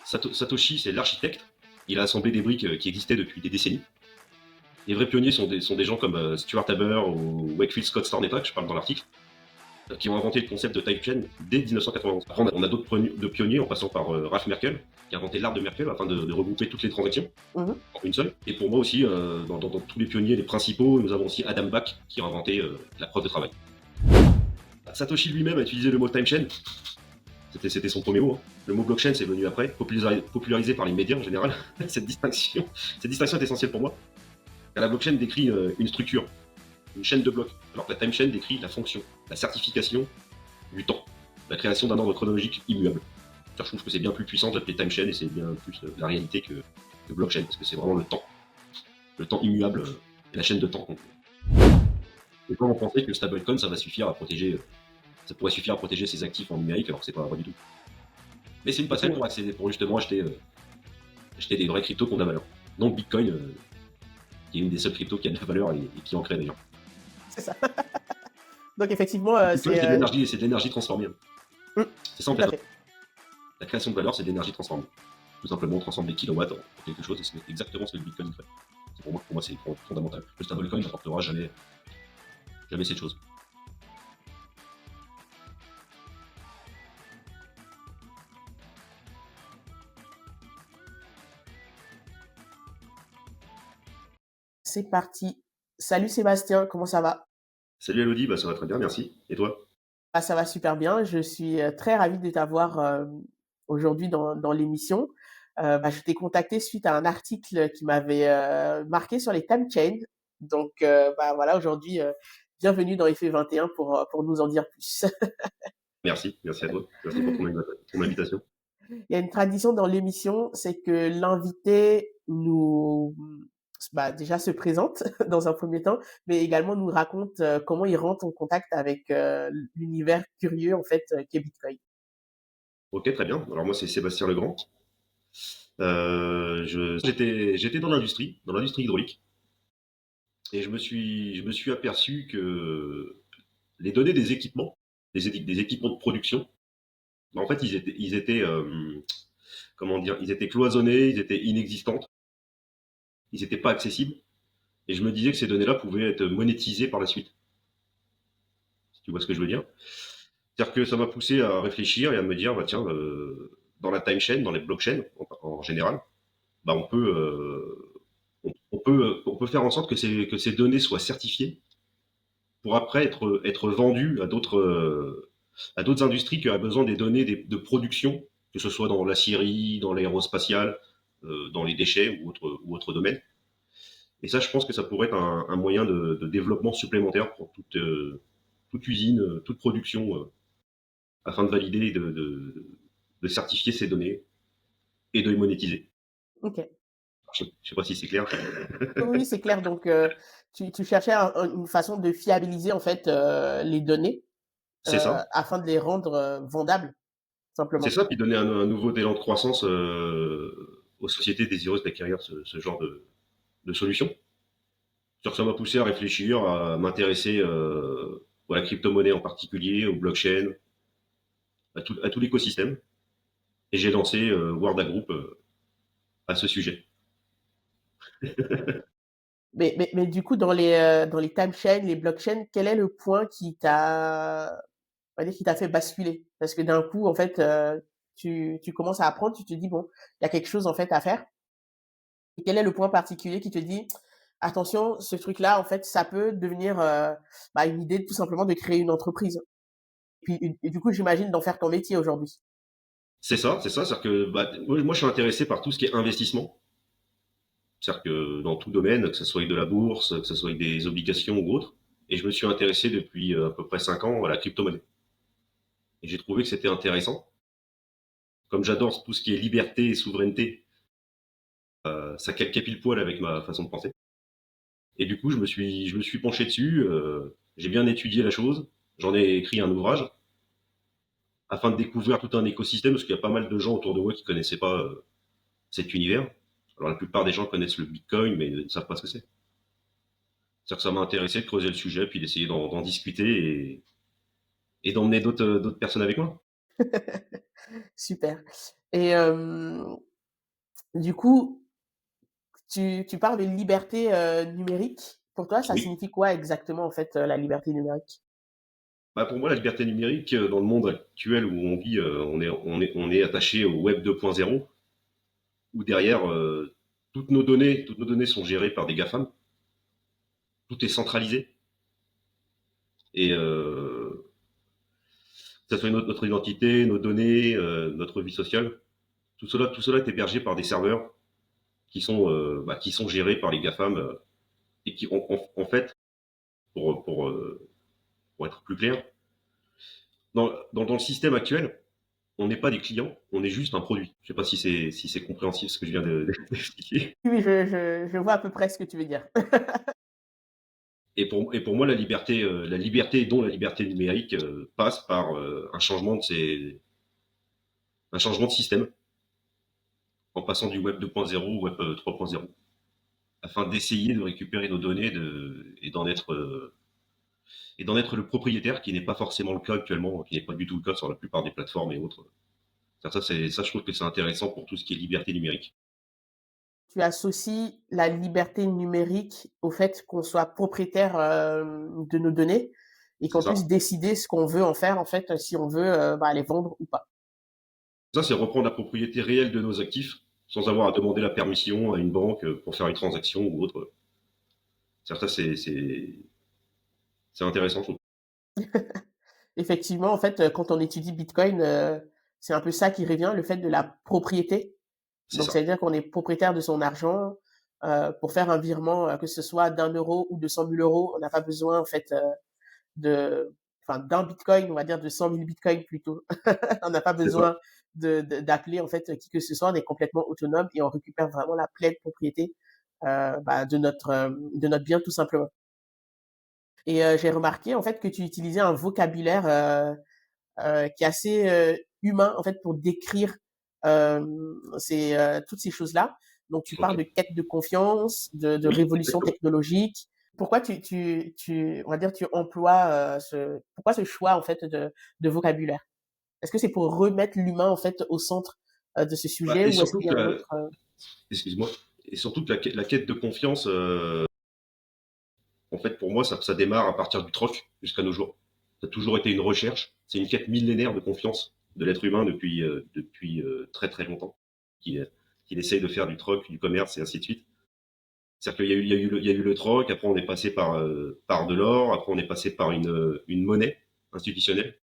Satoshi, c'est l'architecte. Il a assemblé des briques qui existaient depuis des décennies. Les vrais pionniers sont des gens comme Stuart Haber ou Wakefield Scott Stornetta, que je parle dans l'article, qui ont inventé le concept de type-chain dès 1991. Après, on a d'autres pionniers en passant par Ralph Merkel, qui a inventé l'art de Merkel afin de regrouper toutes les transactions Mhm. en une seule. Et pour moi aussi, dans tous les pionniers, les principaux, nous avons aussi Adam Back, qui a inventé la preuve de travail. Satoshi lui-même a utilisé le mot time-chain. C'était son premier mot. Hein. Le mot blockchain, c'est venu après, popularisé par les médias en général. cette distinction est essentielle pour moi. Car la blockchain décrit une structure, une chaîne de blocs, alors que la time chain décrit la fonction, la certification du temps, la création d'un ordre chronologique immuable. Je trouve que c'est bien plus puissant d'appeler time chain et c'est bien plus la réalité que blockchain, parce que c'est vraiment le temps immuable et la chaîne de temps. Les gens vont penser que le stablecoin, ça pourrait suffire à protéger ses actifs en numérique, alors que c'est pas vrai du tout. Mais c'est une passerelle pour justement acheter des vrais cryptos qui ont de la valeur. Donc Bitcoin, qui est une des seules cryptos qui a de la valeur et qui en crée d'ailleurs. C'est ça. Donc effectivement, Bitcoin, c'est de l'énergie transformée. C'est ça en tout à fait. fait. La création de valeur, c'est de l'énergie transformée. Tout simplement, on transforme des kilowatts en quelque chose et c'est exactement ce que le Bitcoin fait. Pour moi, c'est fondamental. Le stablecoin n'apportera jamais cette chose. C'est parti. Salut Sébastien, comment ça va? Salut Elodie, bah, ça va très bien, merci. Et toi? Ah, ça va super bien. Je suis très ravie de t'avoir aujourd'hui dans l'émission. Je t'ai contacté suite à un article qui m'avait marqué sur les time chains. Donc, voilà, aujourd'hui, bienvenue dans Effet 21 pour nous en dire plus. Merci à toi. Merci pour ton invitation. Il y a une tradition dans l'émission, c'est que l'invité déjà se présente dans un premier temps, mais également nous raconte comment il rentre en contact avec l'univers curieux en fait qu'est Bitcoin. Ok, très bien. Alors moi, c'est Sébastien Legrand. J'étais dans l'industrie hydraulique, et je me suis aperçu que les données des équipements, des équipements de production, bah, en fait, comment dire, ils étaient cloisonnés, ils étaient inexistants, ils n'étaient pas accessibles. Et je me disais que ces données-là pouvaient être monétisées par la suite. Si tu vois ce que je veux dire. C'est-à-dire que ça m'a poussé à réfléchir et à me dire, bah tiens, dans la time chain, dans les blockchains en général, bah on peut faire en sorte que ces données soient certifiées pour après être vendues à d'autres industries qui auraient besoin des données de production, que ce soit dans l'aciérie, dans l'aérospatiale, dans les déchets ou autres domaines. Et ça, je pense que ça pourrait être un moyen de développement supplémentaire pour toute usine, toute production, afin de valider et de certifier ces données et de les monétiser. Ok. Je ne sais pas si c'est clair. Oui, c'est clair. Donc, tu cherchais une façon de fiabiliser en fait les données C'est ça. afin de les rendre vendables, C'est simplement. ça, puis donner un nouveau élan de croissance aux sociétés désireuses d'acquérir ce genre de solutions. Ça m'a poussé à réfléchir, à m'intéresser à la crypto-monnaie en particulier, au blockchain, à tout l'écosystème. Et j'ai lancé Warda Group à ce sujet. Mais du coup, dans les timeshares, les blockchains, quel est le point on va dire, qui t'a fait basculer? Parce que d'un coup, en fait, tu commences à apprendre, tu te dis: «Bon, il y a quelque chose, en fait, à faire». Et quel est le point particulier qui te dit: «Attention, ce truc-là, en fait, ça peut devenir, une idée tout simplement de créer une entreprise». Et du coup, j'imagine d'en faire ton métier aujourd'hui. C'est ça, c'est-à-dire que moi je suis intéressé par tout ce qui est investissement. C'est-à-dire que dans tout domaine, que ce soit avec de la bourse, que ce soit avec des obligations ou autres, et je me suis intéressé depuis à peu près 5 ans à la crypto-monnaie. Et j'ai trouvé que c'était intéressant. Comme j'adore tout ce qui est liberté et souveraineté, ça capile poil avec ma façon de penser. Et du coup, je me suis penché dessus, j'ai bien étudié la chose, j'en ai écrit un ouvrage afin de découvrir tout un écosystème, parce qu'il y a pas mal de gens autour de moi qui connaissaient pas cet univers. Alors la plupart des gens connaissent le Bitcoin, mais ne savent pas ce que c'est. C'est-à-dire que ça m'a intéressé de creuser le sujet, puis d'essayer d'en discuter et d'emmener d'autres personnes avec moi. Super. Et du coup, tu parles de liberté, numérique. Pour toi, ça Oui. signifie quoi exactement, en fait, la liberté numérique? Bah, pour moi, la liberté numérique, dans le monde actuel où on vit, on est attaché au web 2.0, où derrière, toutes nos données sont gérées par des GAFAM, tout est centralisé, et que ce soit notre identité, nos données, notre vie sociale, tout cela est hébergé par des serveurs qui sont gérés par les GAFAM, et qui, en fait, pour être plus clair, dans le système actuel, on n'est pas des clients, on est juste un produit. Je sais pas si c'est compréhensible ce que je viens d'expliquer. Oui, oui, je vois à peu près ce que tu veux dire. Et pour moi, la liberté, dont la liberté numérique, passe par un changement de système, en passant du web 2.0 au web 3.0, afin d'essayer de récupérer nos données et d'en être le propriétaire, qui n'est pas forcément le cas actuellement, qui n'est pas du tout le cas sur la plupart des plateformes et autres. Ça, je trouve que c'est intéressant pour tout ce qui est liberté numérique. Tu associes la liberté numérique au fait qu'on soit propriétaire, de nos données et C'est qu'on ça. puisse décider ce qu'on veut en faire, en fait, si on veut, bah, les vendre ou pas. Ça, c'est reprendre la propriété réelle de nos actifs sans avoir à demander la permission à une banque pour faire une transaction ou autre. Ça, c'est intéressant, je trouve. Effectivement, en fait, quand on étudie Bitcoin, c'est un peu ça qui revient, le fait de la propriété. C'est Donc ça ça. veut dire qu'on est propriétaire de son argent, pour faire un virement, que ce soit d'1 € ou de 100 000 €, on n'a pas besoin en fait, de enfin d'un bitcoin, on va dire de 100 000 bitcoins plutôt. On n'a pas C'est ça. besoin d'appeler en fait, qui que ce soit, on est complètement autonome et on récupère vraiment la pleine propriété, bah, de notre bien tout simplement. Et j'ai remarqué en fait que tu utilisais un vocabulaire, qui est assez, humain en fait pour décrire, toutes ces choses-là. Donc tu parles Ok. de quête de confiance, de Oui, révolution exactement. technologique. Pourquoi on va dire, tu emploies, pourquoi ce choix en fait de vocabulaire? Est-ce que c'est pour remettre l'humain en fait au centre, de ce Bah, sujet et ou est-ce surtout qu'il y a que un autre, excuse-moi, et surtout que la quête de confiance, en fait, pour moi, ça démarre à partir du troc jusqu'à nos jours. Ça a toujours été une recherche. C'est une quête millénaire de confiance de l'être humain depuis très très longtemps, qu'il qu'il essaye de faire du troc, du commerce et ainsi de suite. C'est-à-dire qu'il y a eu le troc, après on est passé par de l'or, après on est passé par une monnaie institutionnelle.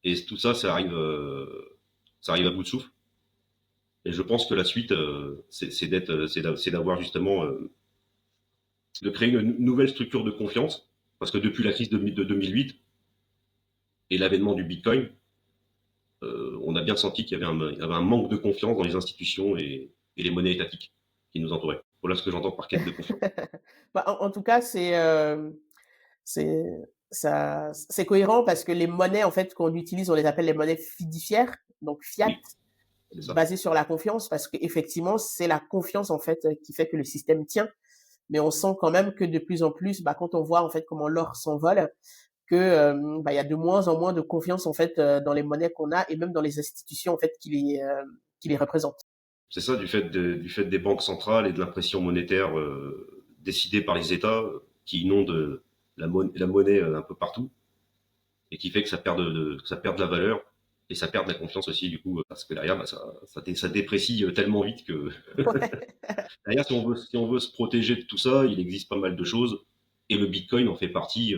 Et tout ça, ça arrive à bout de souffle. Et je pense que la suite, c'est d'avoir justement, de créer une nouvelle structure de confiance. Parce que depuis la crise de 2008 et l'avènement du Bitcoin, on a bien senti il y avait un manque de confiance dans les institutions et les monnaies étatiques qui nous entouraient. Voilà ce que j'entends par quête de confiance. bah, en tout cas, c'est c'est cohérent parce que les monnaies en fait qu'on utilise, on les appelle les monnaies fiduciaires, donc fiat, Oui, c'est ça. basées sur la confiance parce qu'effectivement, c'est la confiance en fait, qui fait que le système tient. Mais on sent quand même que de plus en plus, bah, quand on voit en fait comment l'or s'envole, que, bah, il y a de moins en moins de confiance en fait, dans les monnaies qu'on a et même dans les institutions en fait qui les représentent. C'est ça, du fait des banques centrales et de l'impression monétaire décidée par les États, qui inondent la monnaie un peu partout et qui fait que que ça perd de la valeur et ça perd de la confiance aussi du coup, parce que derrière, bah, ça déprécie tellement vite que Ouais. derrière, si on veut se protéger de tout ça, il existe pas mal de choses et le Bitcoin en fait partie,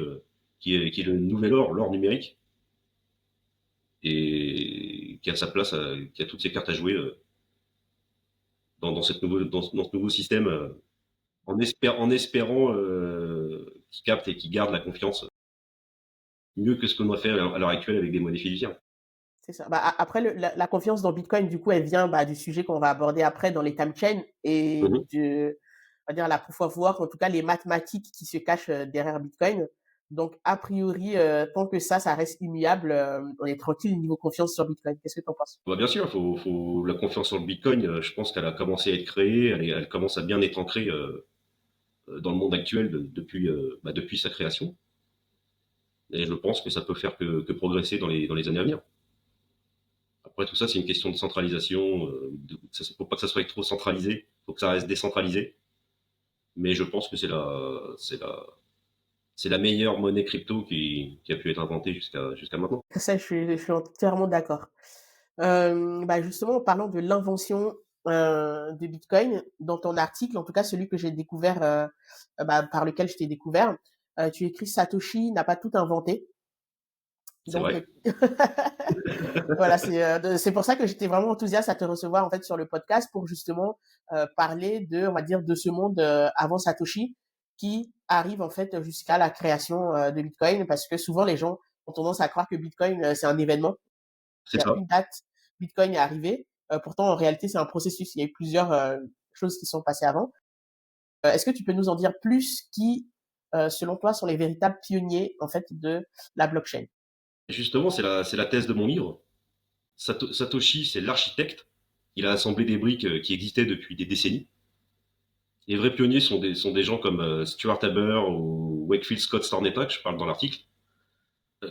qui est le nouvel or, l'or numérique, et qui a sa place, qui a toutes ses cartes à jouer dans ce nouveau système. En espérant qu'ils captent et qu'ils gardent la confiance mieux que ce qu'on a fait à l'heure actuelle avec des monnaies fiduciaires. C'est ça. Bah, après la confiance dans Bitcoin, du coup, elle vient, bah, du sujet qu'on va aborder après dans les time chains et Mhm. on va dire la proof of work, en tout cas les mathématiques qui se cachent, derrière Bitcoin. Donc a priori, tant que ça reste immuable, on est tranquille niveau confiance sur Bitcoin. Qu'est-ce que tu en penses? Bah, bien sûr, la confiance sur le Bitcoin, je pense qu'elle a commencé à être créée, elle commence à bien être ancrée dans le monde actuel depuis sa création. Et je pense que ça peut faire que progresser dans les années à venir. Après tout ça, c'est une question de centralisation. Faut pas que ça soit trop centralisé. Faut que ça reste décentralisé. Mais je pense que c'est la meilleure monnaie crypto qui a pu être inventée jusqu'à maintenant. Ça, je suis entièrement d'accord. Bah, justement, en parlant de l'invention, de Bitcoin, dans ton article, en tout cas celui que j'ai découvert, bah, par lequel je t'ai découvert, tu écris: «Satoshi n'a pas tout inventé». C'est Donc, vrai. voilà, c'est pour ça que j'étais vraiment enthousiaste à te recevoir, en fait, sur le podcast pour justement, parler de, on va dire, de ce monde, avant Satoshi qui arrive, en fait, jusqu'à la création, de Bitcoin. Parce que souvent les gens ont tendance à croire que Bitcoin, c'est un événement. C'est Il y a ça. une date, Bitcoin est arrivé. Pourtant, en réalité, c'est un processus. Il y a eu plusieurs choses qui sont passées avant. Est-ce que tu peux nous en dire plus qui, selon toi, sont les véritables pionniers, en fait, de la blockchain? Justement, c'est la thèse de mon livre. Satoshi, c'est l'architecte. Il a assemblé des briques qui existaient depuis des décennies. Les vrais pionniers sont des gens comme Stuart Haber ou Wakefield Scott Stornepak, je parle dans l'article,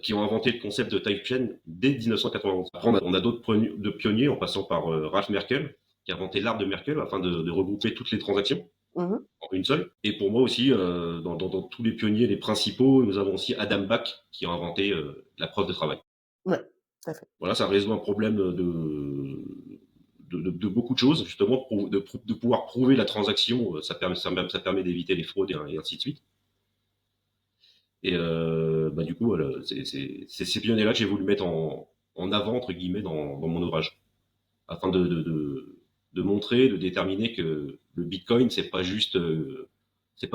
qui ont inventé le concept de type chain dès 1991. Après, on a d'autres de pionniers en passant par Ralph Merkel, qui a inventé l'arbre de Merkel afin de regrouper toutes les transactions Mmh. en une seule. Et pour moi aussi, dans tous les pionniers, les principaux, nous avons aussi Adam Back, qui a inventé la preuve de travail. Ouais, tout à fait. Voilà, ça résout un problème de beaucoup de choses, justement, de pouvoir prouver la transaction, ça permet d'éviter les fraudes et ainsi de suite. Et bah, du coup, voilà, c'est ces pionniers-là que j'ai voulu mettre en avant, entre guillemets, dans mon ouvrage, afin de montrer, de déterminer que le Bitcoin, c'est pas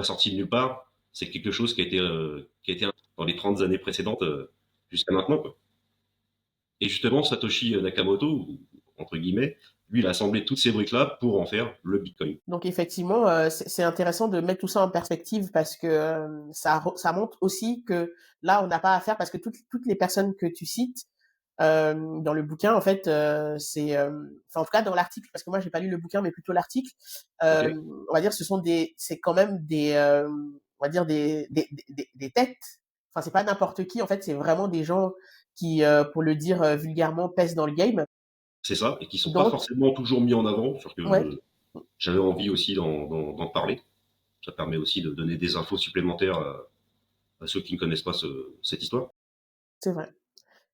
sorti de nulle part, c'est quelque chose qui a été dans les 30 années précédentes jusqu'à maintenant, quoi. Et justement, Satoshi Nakamoto, entre guillemets, lui, il a assemblé toutes ces briques-là pour en faire le Bitcoin. Donc effectivement, c'est intéressant de mettre tout ça en perspective parce que, ça montre aussi que là, on n'a pas affaire parce que toutes les personnes que tu cites, dans le bouquin, en fait, enfin, en tout cas, dans l'article, parce que moi, j'ai pas lu le bouquin, mais plutôt l'article, Ok. on va dire, c'est quand même on va dire des têtes. Enfin, c'est pas n'importe qui, en fait, c'est vraiment des gens qui, pour le dire, vulgairement, pèsent dans le game. C'est ça, et qui sont pas Donc forcément toujours mis en avant, parce ouais, que j'avais envie aussi d'en parler. Ça permet aussi de donner des infos supplémentaires à ceux qui ne connaissent pas cette histoire. c'est vrai.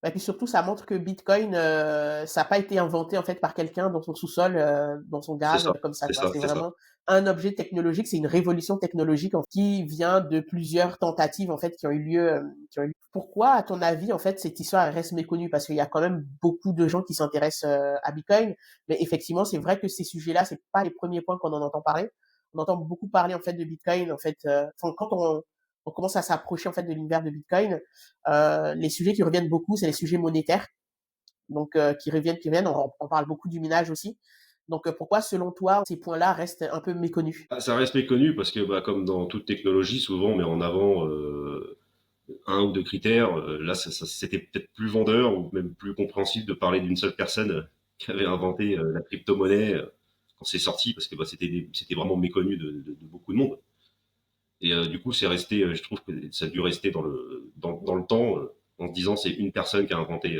Et puis surtout, ça montre que Bitcoin, ça a pas été inventé, en fait, par quelqu'un dans son sous-sol, dans son garage, comme ça, C'est quoi. ça, C'est c'est ça. vraiment un objet technologique, c'est une révolution technologique, qui vient de plusieurs tentatives, en fait, qui ont eu lieu, Pourquoi, à ton avis, en fait, cette histoire elle reste méconnue? Parce qu'il y a quand même beaucoup de gens qui s'intéressent, à Bitcoin, mais effectivement, c'est vrai que ces sujets-là, c'est pas les premiers points qu'on en entend parler. On entend beaucoup parler, en fait, de Bitcoin, en fait, enfin, quand on commence à s'approcher, en fait, de l'univers de Bitcoin, les sujets qui reviennent beaucoup, c'est les sujets monétaires, donc qui reviennent. On parle beaucoup du minage aussi. Donc, pourquoi, selon toi, ces points-là restent un peu méconnus? Ah, ça reste méconnu parce que, bah, comme dans toute technologie, souvent on met en avant un ou deux critères. Là, c'était peut-être plus vendeur ou même plus compréhensible de parler d'une seule personne qui avait inventé la crypto-monnaie quand c'est sorti, parce que bah, c'était vraiment méconnu de beaucoup de monde. Et du coup, c'est resté, je trouve que ça a dû rester dans le temps, en se disant c'est une personne qui a inventé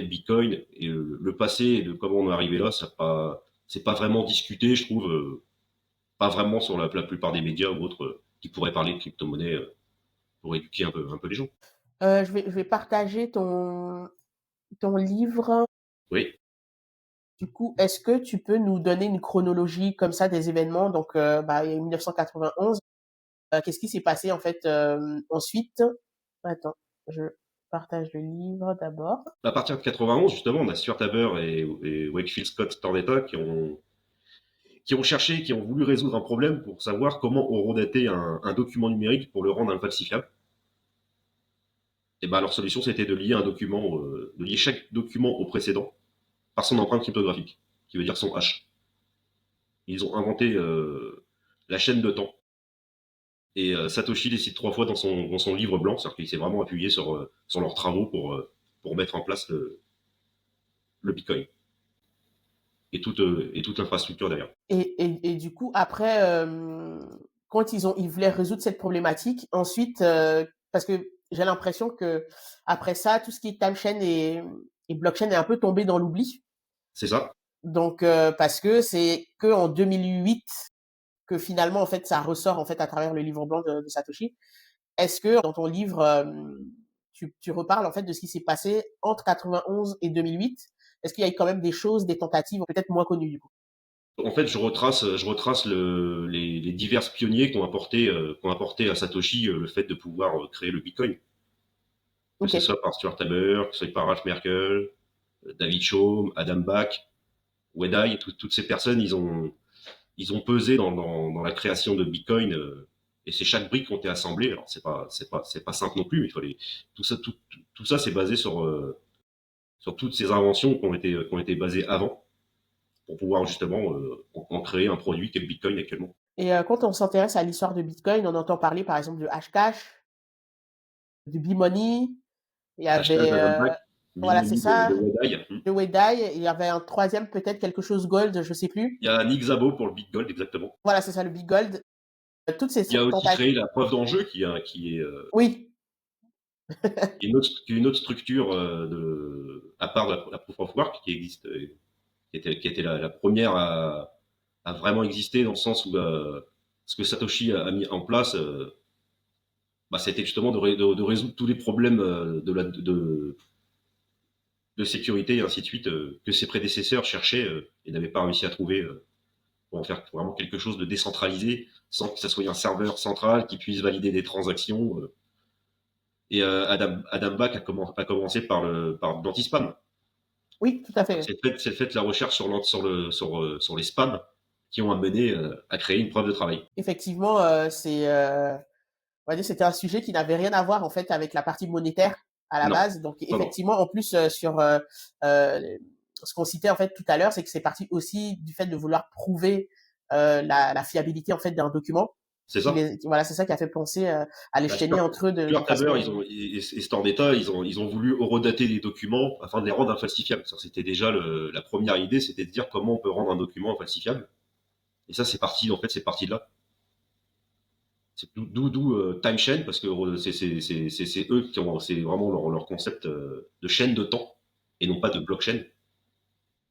le Bitcoin. Et le passé et de comment on est arrivé là, c'est pas vraiment discuté, je trouve, pas vraiment sur la plupart des médias ou autres qui pourraient parler de crypto-monnaie pour éduquer un peu les gens. Je vais partager ton livre. Oui. Du coup, est-ce que tu peux nous donner une chronologie comme ça des événements? Donc, bah, il y a eu 1991. Qu'est-ce qui s'est passé, en fait, ensuite? Attends, je partage le livre d'abord. À partir de 91, justement, on a Stuart Haber et Wakefield Scott Tornetta qui ont cherché, qui ont voulu résoudre un problème pour savoir comment on redatait un document numérique pour le rendre infalsifiable. Et ben, leur solution, c'était de lier chaque document au précédent par son empreinte cryptographique, qui veut dire son hash. Ils ont inventé la chaîne de temps. Et Satoshi les cite trois fois dans son livre blanc, c'est-à-dire qu'il s'est vraiment appuyé sur leurs travaux pour mettre en place le Bitcoin et toute l'infrastructure derrière. Et du coup, après, quand ils voulaient résoudre cette problématique, ensuite, parce que j'ai l'impression que après ça, tout ce qui est time chain et blockchain est un peu tombé dans l'oubli. C'est ça. Donc, parce que c'est que en 2008 que finalement, en fait, ça ressort en fait à travers le livre blanc de Satoshi. Est-ce que dans ton livre, tu reparles en fait de ce qui s'est passé entre 91 et 2008? Est-ce qu'il y a eu quand même des choses, des tentatives peut-être moins connues du coup? En fait, je retrace les divers pionniers qui ont apporté à Satoshi le fait de pouvoir créer le Bitcoin. Que Ok, ce soit par Stuart Haber, que ce soit par Ralph Merkel, David Chaum, Adam Back, Wedai, toutes ces personnes, ils ont pesé dans la création de Bitcoin. Et c'est chaque brique qui ont été assemblées. Alors c'est pas simple non plus, mais il fallait tout ça, c'est basé sur toutes ces inventions qui ont été basées avant pour pouvoir justement en créer un produit qu'est le Bitcoin actuellement. et quand on s'intéresse à l'histoire de Bitcoin, on entend parler par exemple de Hashcash, de B-Money, il y Hashtag avait, Adam Back, voilà, c'est Bimini de ça, Wedai. de Wedai, il y avait un troisième peut-être quelque chose Gold, je sais plus. Il y a Nick Szabo pour le Bitgold, exactement. Voilà, c'est ça, le Big Gold. Toutes ces Il a aussi tentatives. créé la preuve d'enjeu qui est Oui, une autre structure à part la proof of work qui existe, qui était la première à vraiment exister dans le sens où ce que Satoshi a mis en place, bah, c'était justement de résoudre tous les problèmes de sécurité et ainsi de suite que ses prédécesseurs cherchaient et n'avaient pas réussi à trouver pour en faire vraiment quelque chose de décentralisé sans que ça soit un serveur central qui puisse valider des transactions. Et Adam Back a commencé par l'anti-spam. oui, tout à fait. C'est fait la recherche sur les spams qui ont amené à créer une preuve de travail. Effectivement, on va dire, c'était un sujet qui n'avait rien à voir en fait avec la partie monétaire à la Non, base. Donc non, non. effectivement, en plus sur euh, ce qu'on citait en fait tout à l'heure, c'est que c'est parti aussi du fait de vouloir prouver la fiabilité en fait d'un document. C'est ça. Voilà, c'est ça qui a fait penser à les Bah, chaîner entre eux de Stuart Haber, façon. et Store Data, ils ont voulu horodater les documents afin de les rendre infalsifiables. Ça, c'était déjà la première idée, c'était de dire comment on peut rendre un document infalsifiable. Et ça, c'est parti de là. C'est d'où time chain parce que c'est eux qui ont, c'est vraiment leur concept de chaîne de temps et non pas de blockchain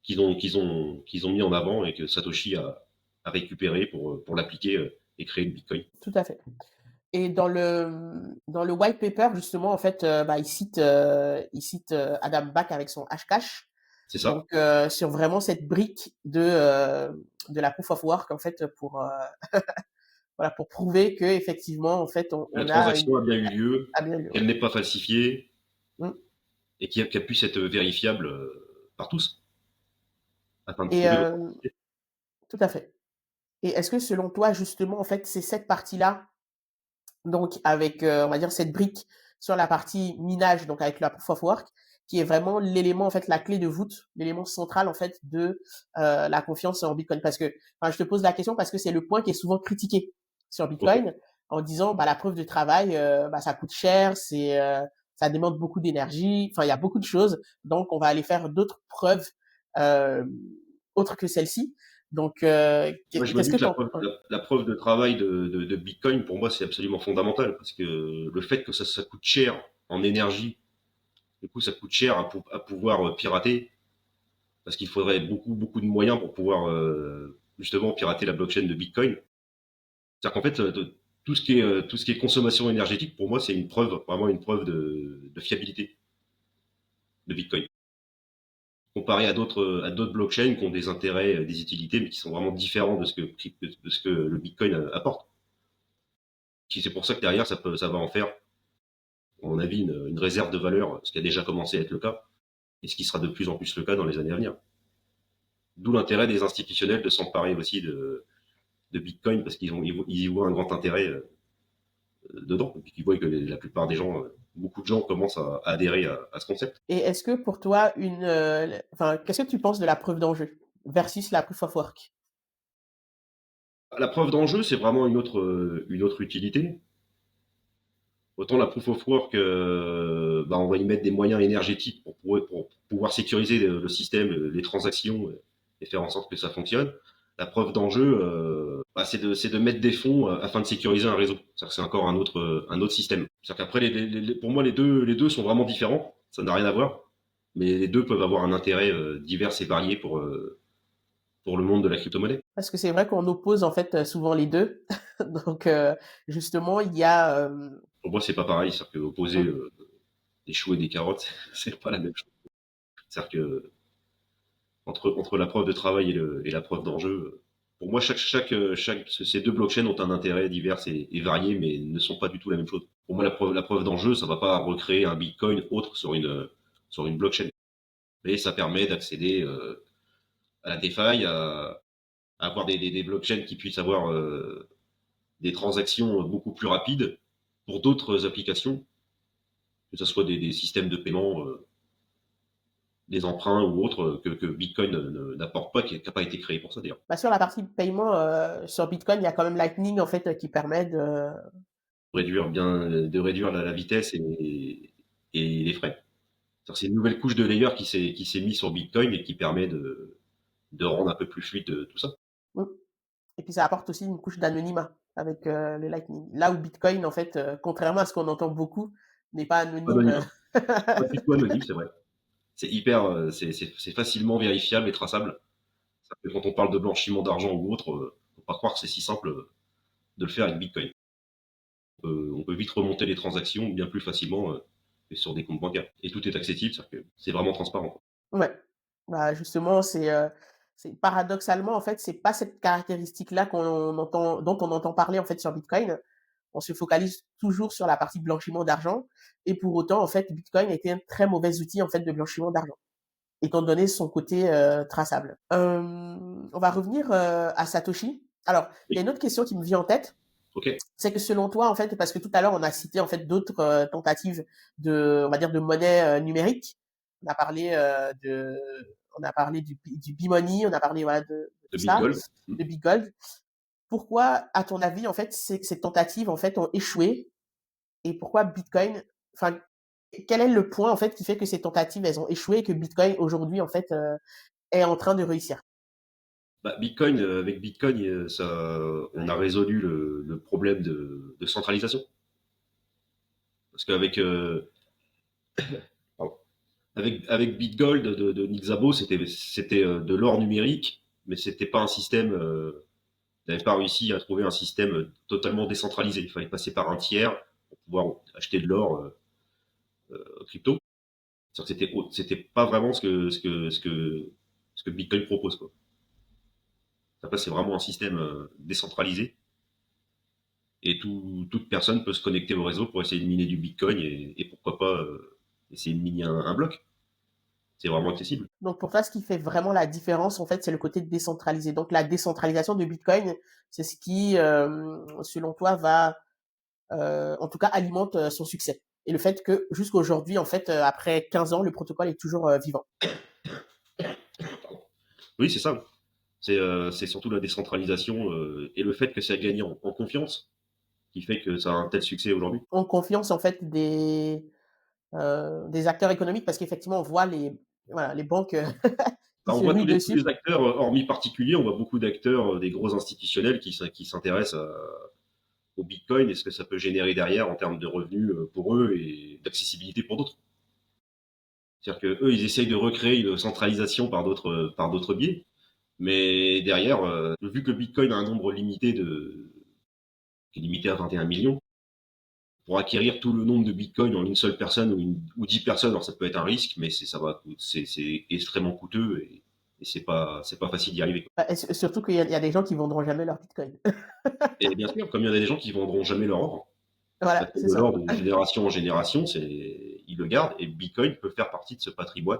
qu'ils ont mis en avant et que Satoshi a récupéré pour l'appliquer et créer le Bitcoin. Tout à fait. Et dans le white paper justement en fait, bah, il cite Adam Back avec son Hashcash. C'est ça. Donc sur vraiment cette brique de la proof of work en fait pour voilà, pour prouver que effectivement en fait La on a transaction a bien eu lieu, a bien lieu, qu'elle ouais. n'est pas falsifiée Mmh. et qui a pu être vérifiable par tous afin de Et prouver l'authenticité. tout à fait. Et est-ce que selon toi justement en fait c'est cette partie-là, donc avec on va dire cette brique sur la partie minage, donc avec la proof of work, qui est vraiment l'élément en fait, la clé de voûte, l'élément central en fait de la confiance en Bitcoin? Parce que, enfin, je te pose la question parce que c'est le point qui est souvent critiqué sur Ok. Bitcoin en disant bah la preuve de travail, bah, ça coûte cher, ça demande beaucoup d'énergie, enfin il y a beaucoup de choses, donc on va aller faire d'autres preuves euh, autres que celle-ci. Donc Moi, je me qu'est-ce dis que que t'en... la preuve de travail de Bitcoin, pour moi, c'est absolument fondamental parce que le fait que ça coûte cher en énergie, du coup, ça coûte cher à pouvoir pirater parce qu'il faudrait beaucoup de moyens pour pouvoir justement pirater la blockchain de Bitcoin. C'est-à-dire qu'en fait, tout ce qui est consommation énergétique, pour moi, c'est une preuve, vraiment une preuve de fiabilité de Bitcoin. Comparé à d'autres blockchains qui ont des intérêts, des utilités, mais qui sont vraiment différents de ce que le Bitcoin apporte. C'est pour ça que derrière, ça va en faire, à mon avis, une réserve de valeur, ce qui a déjà commencé à être le cas, et ce qui sera de plus en plus le cas dans les années à venir. D'où l'intérêt des institutionnels de s'emparer aussi de Bitcoin, parce ils y voient un grand intérêt dedans, et puis qu'ils voient que la plupart des gens, beaucoup de gens commencent à adhérer à ce concept. Et est-ce que pour toi, enfin, qu'est-ce que tu penses de la preuve d'enjeu versus la proof of work? La preuve d'enjeu, c'est vraiment une autre utilité. Autant la proof of work, bah, on va y mettre des moyens énergétiques pour pouvoir sécuriser le système, les transactions et faire en sorte que ça fonctionne. La preuve d'enjeu, bah, c'est de mettre des fonds afin de sécuriser un réseau. C'est-à-dire que c'est encore un autre système. C'est-à-dire qu'après, pour moi, les deux sont vraiment différents. Ça n'a rien à voir. Mais les deux peuvent avoir un intérêt divers et varié pour le monde de la crypto-monnaie. Parce que c'est vrai qu'on oppose en fait, souvent les 2. Donc justement il y a, Pour moi, c'est pas pareil, c'est-à-dire que opposer mmh, des choux et des carottes, c'est pas la même chose. C'est-à-dire que entre la preuve de travail et la preuve d'enjeu, pour moi, ces deux blockchains ont un intérêt divers et varié, mais ne sont pas du tout la même chose. Pour moi, la preuve d'enjeu, ça va pas recréer un Bitcoin autre sur une blockchain. Mais ça permet d'accéder à la DeFi, à avoir des blockchains qui puissent avoir des transactions beaucoup plus rapides pour d'autres applications, que ce soit des systèmes de paiement, des emprunts ou autres, que Bitcoin n'apporte pas, qui n'a pas été créé pour ça d'ailleurs. bah, sur la partie paiement, sur Bitcoin, il y a quand même Lightning en fait, qui permet de De réduire la vitesse et les frais. C'est une nouvelle couche de layer qui s'est mise sur Bitcoin et qui permet de rendre un peu plus fluide tout ça. mmh, et puis ça apporte aussi une couche d'anonymat avec, le Lightning. Là où Bitcoin en fait, contrairement à ce qu'on entend beaucoup, n'est pas anonyme, Anonyme, pas du tout anonyme, c'est vrai. C'est hyper, c'est facilement vérifiable et traçable. Ça fait quand on parle de blanchiment d'argent ou autre, faut pas croire que c'est si simple de le faire avec Bitcoin. On peut vite remonter les transactions bien plus facilement que sur des comptes bancaires. Et tout est accessible, c'est-à-dire que c'est vraiment transparent. ouais. Bah, justement, c'est paradoxalement, en fait, c'est pas cette caractéristique-là dont on entend parler, en fait, sur Bitcoin. On se focalise toujours sur la partie blanchiment d'argent et pour autant, en fait, Bitcoin a été un très mauvais outil, en fait, de blanchiment d'argent, étant donné son côté, traçable. On va revenir, à Satoshi. Alors, il y a Oui, une autre question qui me vient en tête, ok. c'est que selon toi, en fait, parce que tout à l'heure, on a cité, en fait, d'autres, tentatives on va dire, de monnaie, numérique. On a parlé, on a parlé du B-Money, on a parlé, voilà, de De tout ça, Bitgold. de Bitgold. Pourquoi, à ton avis, en fait, ces tentatives, en fait, ont échoué et pourquoi Bitcoin, enfin, quel est le point, en fait, qui fait que ces tentatives, elles ont échoué et que Bitcoin, aujourd'hui, en fait, est en train de réussir? Bah, Bitcoin, avec Bitcoin, on a résolu le problème de centralisation. Parce qu'avec pardon, avec Bitgold de Nick Szabo, c'était de l'or numérique, mais c'était pas un système. Il n'avait pas réussi à trouver un système totalement décentralisé. Il fallait passer par un tiers pour pouvoir acheter de l'or crypto. C'était pas vraiment ce que Bitcoin propose, quoi. Après, c'est vraiment un système décentralisé et toute personne peut se connecter au réseau pour essayer de miner du Bitcoin et pourquoi pas essayer de miner un bloc. C'est vraiment accessible. Donc pour toi, ce qui fait vraiment la différence, en fait, c'est le côté décentralisé. Donc la décentralisation de Bitcoin, c'est ce qui, selon toi, va, en tout cas, alimente, son succès. Et le fait que jusqu'aujourd'hui, en fait, après 15 ans, le protocole est toujours, vivant. Oui, c'est ça. C'est surtout la décentralisation et le fait que ça a gagné en confiance qui fait que ça a un tel succès aujourd'hui. En confiance, en fait, des acteurs économiques parce qu'effectivement, on voit voilà, les banques qui Bah, on se voit ruent tous les dessus. acteurs, hormis particuliers, on voit beaucoup d'acteurs, des gros institutionnels qui s'intéressent au Bitcoin et ce que ça peut générer derrière en termes de revenus pour eux et d'accessibilité pour d'autres. C'est-à-dire que eux, ils essayent de recréer une centralisation par d'autres biais, mais derrière, vu que Bitcoin a un nombre limité qui est limité à 21 millions, pour acquérir tout le nombre de Bitcoin en une seule personne ou 10 personnes, alors ça peut être un risque, mais c'est extrêmement coûteux et c'est pas facile d'y arriver. Bah, et surtout qu'il y a des gens qui vendront jamais leur Bitcoin. Et bien sûr, comme il y en a des gens qui vendront jamais leur or, ça Voilà, fait c'est de ça. l'or de génération en génération, ils le gardent et Bitcoin peut faire partie de ce patrimoine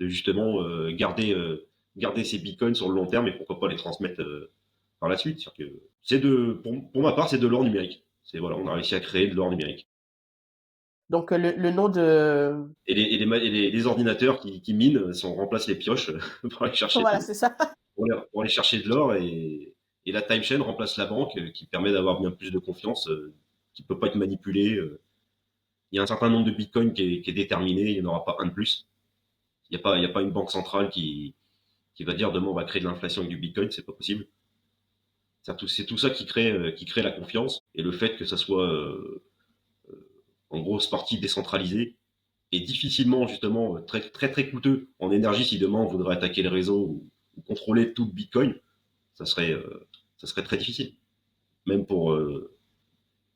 de justement garder ces bitcoins sur le long terme et pourquoi pas les transmettre par la suite. Pour ma part, c'est de l'or numérique. Voilà, on a réussi à créer de l'or numérique. Donc le nom de Les ordinateurs qui minent, on remplace les pioches pour aller chercher voilà, c'est ça. pour aller chercher de l'or et la time chain remplace la banque qui permet d'avoir bien plus de confiance, qui peut pas être manipulée. Il y a un certain nombre de bitcoins qui est déterminé, il n'y en aura pas un de plus. Il y a pas une banque centrale qui va dire demain on va créer de l'inflation avec du bitcoin, c'est pas possible. C'est tout ça qui crée la confiance et le fait que ça soit en grosse partie décentralisé est difficilement justement très très très coûteux en énergie si demain on voudrait attaquer le réseau ou contrôler tout le Bitcoin, ça serait ça serait très difficile. Même pour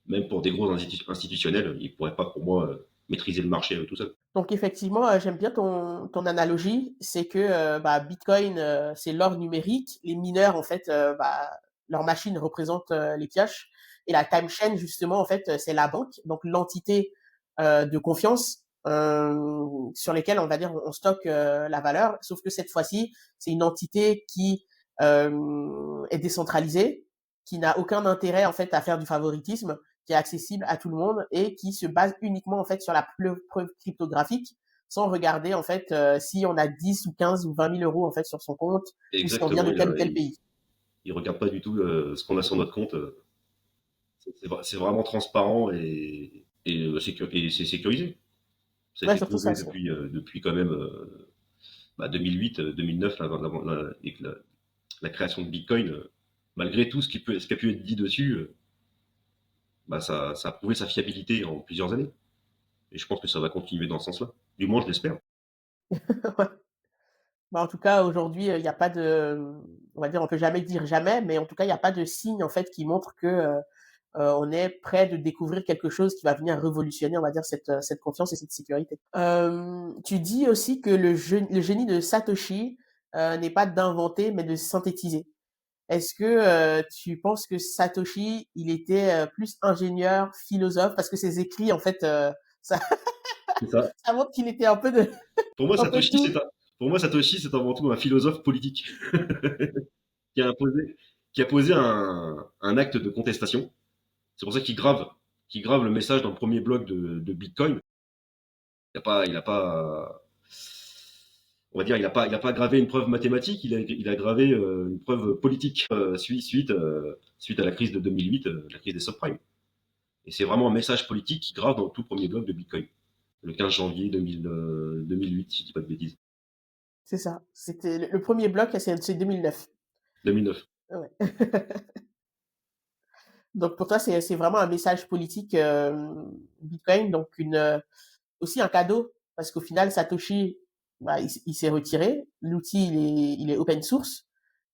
même pour des gros institutionnels, ils pourraient pas pour moi maîtriser le marché tout seul. Donc effectivement, j'aime bien ton analogie. C'est que, bah, Bitcoin, c'est l'or numérique. Les mineurs, en fait, bah, leurs machines représentent, les pioches et la time chain, justement, en fait, c'est la banque, donc l'entité, de confiance, sur lesquelles, on va dire, on stocke, la valeur. Sauf que cette fois-ci, c'est une entité qui, est décentralisée, qui n'a aucun intérêt, en fait, à faire du favoritisme, qui est accessible à tout le monde et qui se base uniquement en fait sur la preuve cryptographique sans regarder en fait si on a 10 ou 15 ou 20 000 euros en fait sur son compte ou si on vient Exactement, de tel ou tel pays. il regarde pas du tout ce qu'on a sur notre compte. C'est vraiment transparent et c'est sécurisé. Ça a Ouais, été surtout ça. prouvé depuis quand même 2008, 2009, avec la création de Bitcoin. Malgré tout ce qui a pu être dit dessus, ça a prouvé sa fiabilité en plusieurs années. Et je pense que ça va continuer dans ce sens-là. Du moins, je l'espère. Bah, en tout cas, aujourd'hui, il y a pas de, on va dire, on peut jamais dire jamais, mais en tout cas, il y a pas de signe en fait qui montre que on est prêt de découvrir quelque chose qui va venir révolutionner, on va dire, cette confiance et cette sécurité. Tu dis aussi que le génie de Satoshi n'est pas d'inventer, mais de synthétiser. Est-ce que tu penses que Satoshi, il était plus ingénieur, philosophe, parce que ses écrits, en fait, ça, C'est ça. ça montre qu'il était un peu de, Pour moi, un peu Satoshi, tout. pour moi, Satoshi, c'est avant tout un philosophe politique qui a imposé, qui a posé un acte de contestation. C'est pour ça qu'il grave le message dans le premier bloc de Bitcoin. Il a pas, il a pas gravé une preuve mathématique, il a gravé une preuve politique suite à la crise de 2008, la crise des subprimes. Et c'est vraiment un message politique qui grave dans le tout premier bloc de Bitcoin, le 15 janvier 2008, si je dis pas de bêtises. C'est ça. C'était le premier bloc, c'est 2009. 2009. Ouais. Donc pour toi, c'est vraiment un message politique, Bitcoin, donc aussi un cadeau, parce qu'au final, Satoshi, bah, il s'est retiré. L'outil, il est open source.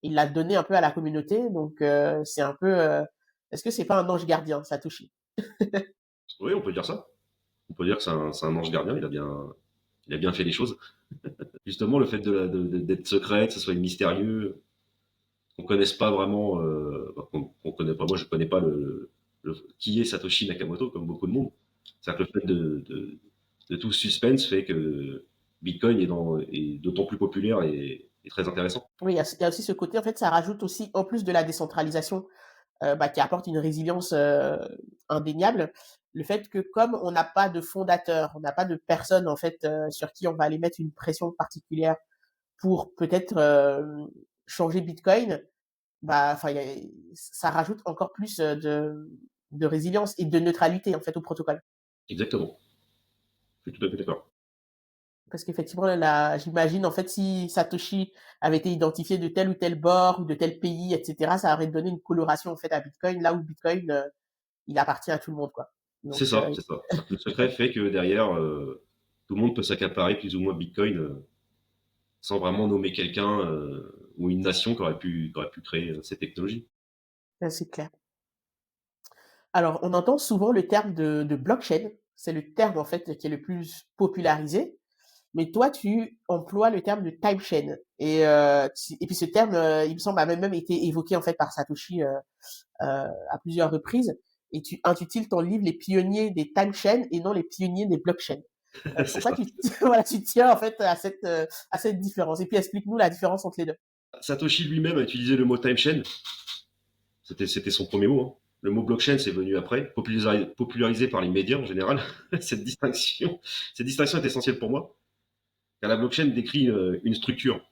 Il l'a donné un peu à la communauté, donc c'est un peu. Est-ce que c'est pas un ange gardien, Satoshi? Oui, on peut dire ça. On peut dire que c'est un ange gardien, il a bien fait les choses. Justement, le fait d'être secret, que ce soit mystérieux, qu'on connaisse pas vraiment, qu'on connaît pas, moi je connais pas qui est Satoshi Nakamoto, comme beaucoup de monde. C'est-à-dire que le fait de tout ce suspense fait que Bitcoin est d'autant plus populaire et très intéressant. Oui, il y a aussi ce côté, en fait, ça rajoute aussi, en plus de la décentralisation, bah, qui apporte une résilience indéniable, le fait que comme on n'a pas de fondateur, on n'a pas de personne, en fait, sur qui on va aller mettre une pression particulière pour peut-être changer Bitcoin, bah, enfin, ça rajoute encore plus de résilience et de neutralité, en fait, au protocole. Exactement. Je suis tout à fait d'accord. Parce qu'effectivement, j'imagine, en fait, si Satoshi avait été identifié de tel ou tel bord ou de tel pays, etc., ça aurait donné une coloration, en fait, à Bitcoin, là où Bitcoin, il appartient à tout le monde, quoi. Donc, C'est ça, c'est ça. Le secret fait que derrière, tout le monde peut s'accaparer plus ou moins Bitcoin sans vraiment nommer quelqu'un ou une nation qui aurait pu créer ces technologies. c'est clair. Alors, on entend souvent le terme de blockchain. C'est le terme, en fait, qui est le plus popularisé. Mais toi, tu emploies le terme de time chain. Et puis ce terme, il me semble, a même été évoqué, en fait, par Satoshi à plusieurs reprises. Et tu intitules ton livre Les pionniers des time chains et non les pionniers des blockchains. C'est Pourquoi ça. tu, voilà, tu tiens, en fait, à cette différence? Et puis explique-nous la différence entre les deux. Satoshi lui-même a utilisé le mot time chain. C'était son premier mot, hein. Le mot blockchain, c'est venu après, popularisé par les médias en général. Cette distinction est essentielle pour moi, car la blockchain décrit une structure,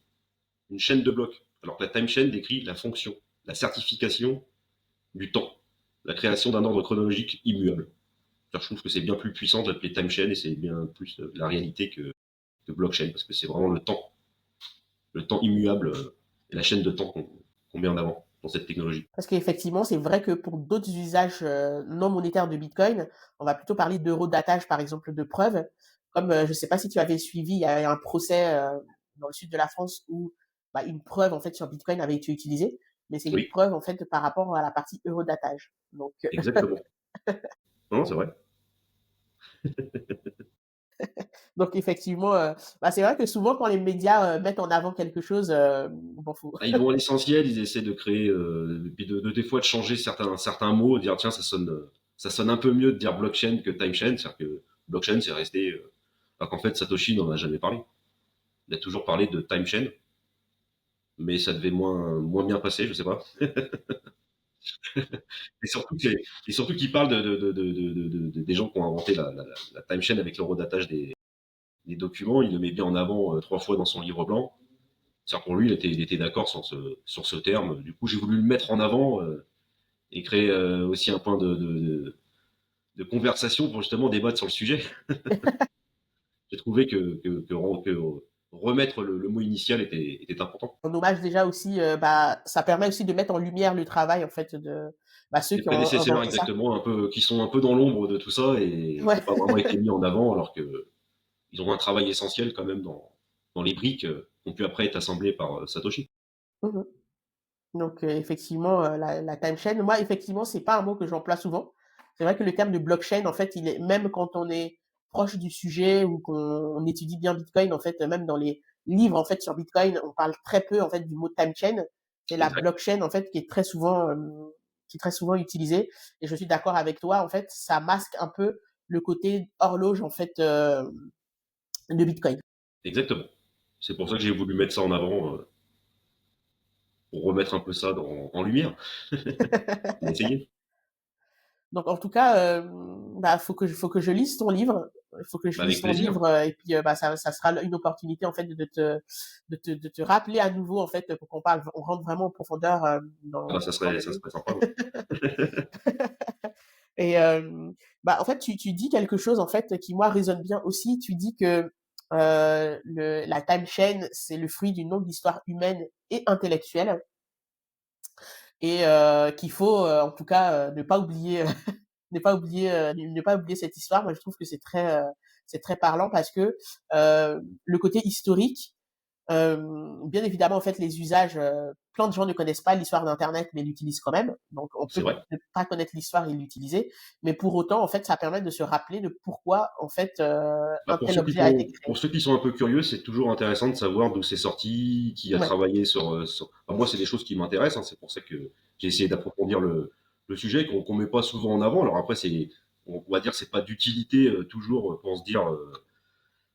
une chaîne de blocs, alors que la time chain décrit la fonction, la certification du temps, la création d'un ordre chronologique immuable. Alors, je trouve que c'est bien plus puissant de l'appeler time chain et c'est bien plus la réalité que blockchain, parce que c'est vraiment le temps immuable et la chaîne de temps qu'on met en avant dans cette technologie. Parce qu'effectivement, c'est vrai que pour d'autres usages non monétaires de Bitcoin, on va plutôt parler d'eurodatage, par exemple, de preuves. Comme, je sais pas si tu avais suivi, il y a un procès, dans le sud de la France où, bah, une preuve, en fait, sur Bitcoin avait été utilisée, mais c'est une Oui, preuve, en fait, par rapport à la partie eurodatage. Donc, exactement. Non, c'est vrai. donc effectivement, bah, c'est vrai que souvent quand les médias, mettent en avant quelque chose, bon, faut Ah, ils vont à l'essentiel, ils essaient de créer, puis des fois de changer certains mots, de dire tiens ça sonne un peu mieux de dire blockchain que timechain, c'est-à-dire que blockchain c'est resté, alors qu'en fait Satoshi n'en a jamais parlé. Il a toujours parlé de timechain, mais ça devait moins bien passer, je sais pas. Et surtout qu'il parle des gens qui ont inventé la timechain avec l'horodatage des documents, il le met bien en avant 3 fois dans son livre blanc. C'est-à-dire pour lui, il était d'accord sur ce terme. Du coup, j'ai voulu le mettre en avant et créer aussi un point de conversation pour justement débattre sur le sujet. J'ai trouvé que remettre le mot initial était important. en hommage déjà aussi, bah, ça permet aussi de mettre en lumière le travail en fait de, bah, ceux Les qui ont prédécesseurs inventé ça. exactement, un peu, qui sont un peu dans l'ombre de tout ça et qui Ouais. n'ont pas vraiment été mis en avant, alors que ils ont un travail essentiel quand même dans les briques qui ont pu après être assemblées par Satoshi. Mmh. Donc, effectivement, la time chain, moi, effectivement, c'est pas un mot que j'emploie souvent. C'est vrai que le terme de blockchain, en fait, il est même quand on est proche du sujet ou qu'on étudie bien Bitcoin, en fait, même dans les livres, en fait, sur Bitcoin, on parle très peu, en fait, du mot time chain. C'est la Exact. blockchain, en fait, qui est très souvent utilisée et je suis d'accord avec toi, en fait, ça masque un peu le côté horloge, en fait, de Bitcoin. Exactement. C'est pour ça que j'ai voulu mettre ça en avant pour remettre un peu ça en lumière. On a essayé. Donc en tout cas, bah, faut que je lise ton livre. Il faut que je Bah, lise avec ton plaisir. livre, et puis, bah, ça sera une opportunité en fait de te rappeler à nouveau en fait pour qu'on parle, on rentre vraiment en profondeur, Ah bah, dans le ça livre. serait sympa. Ouais. Et bah, en fait, tu dis quelque chose en fait qui moi résonne bien aussi. Tu dis que la time chain, c'est le fruit d'une longue histoire humaine et intellectuelle, et qu'il faut en tout cas ne pas oublier, ne pas oublier cette histoire. Moi, je trouve que c'est très parlant parce que le côté historique, bien évidemment, en fait, les usages, plein de gens ne connaissent pas l'histoire d'internet, mais l'utilisent quand même. Donc on C'est peut vrai. ne pas connaître l'histoire et l'utiliser, mais pour autant, en fait, ça permet de se rappeler de pourquoi, en fait, Bah, un tel objet a été créé. pour ceux qui sont un peu curieux, c'est toujours intéressant de savoir d'où c'est sorti, qui a Ouais, travaillé enfin, moi, c'est des choses qui m'intéressent, hein, c'est pour ça que j'ai essayé d'approfondir le sujet qu'on met pas souvent en avant. Alors après, on va dire, c'est pas d'utilité toujours pour se dire,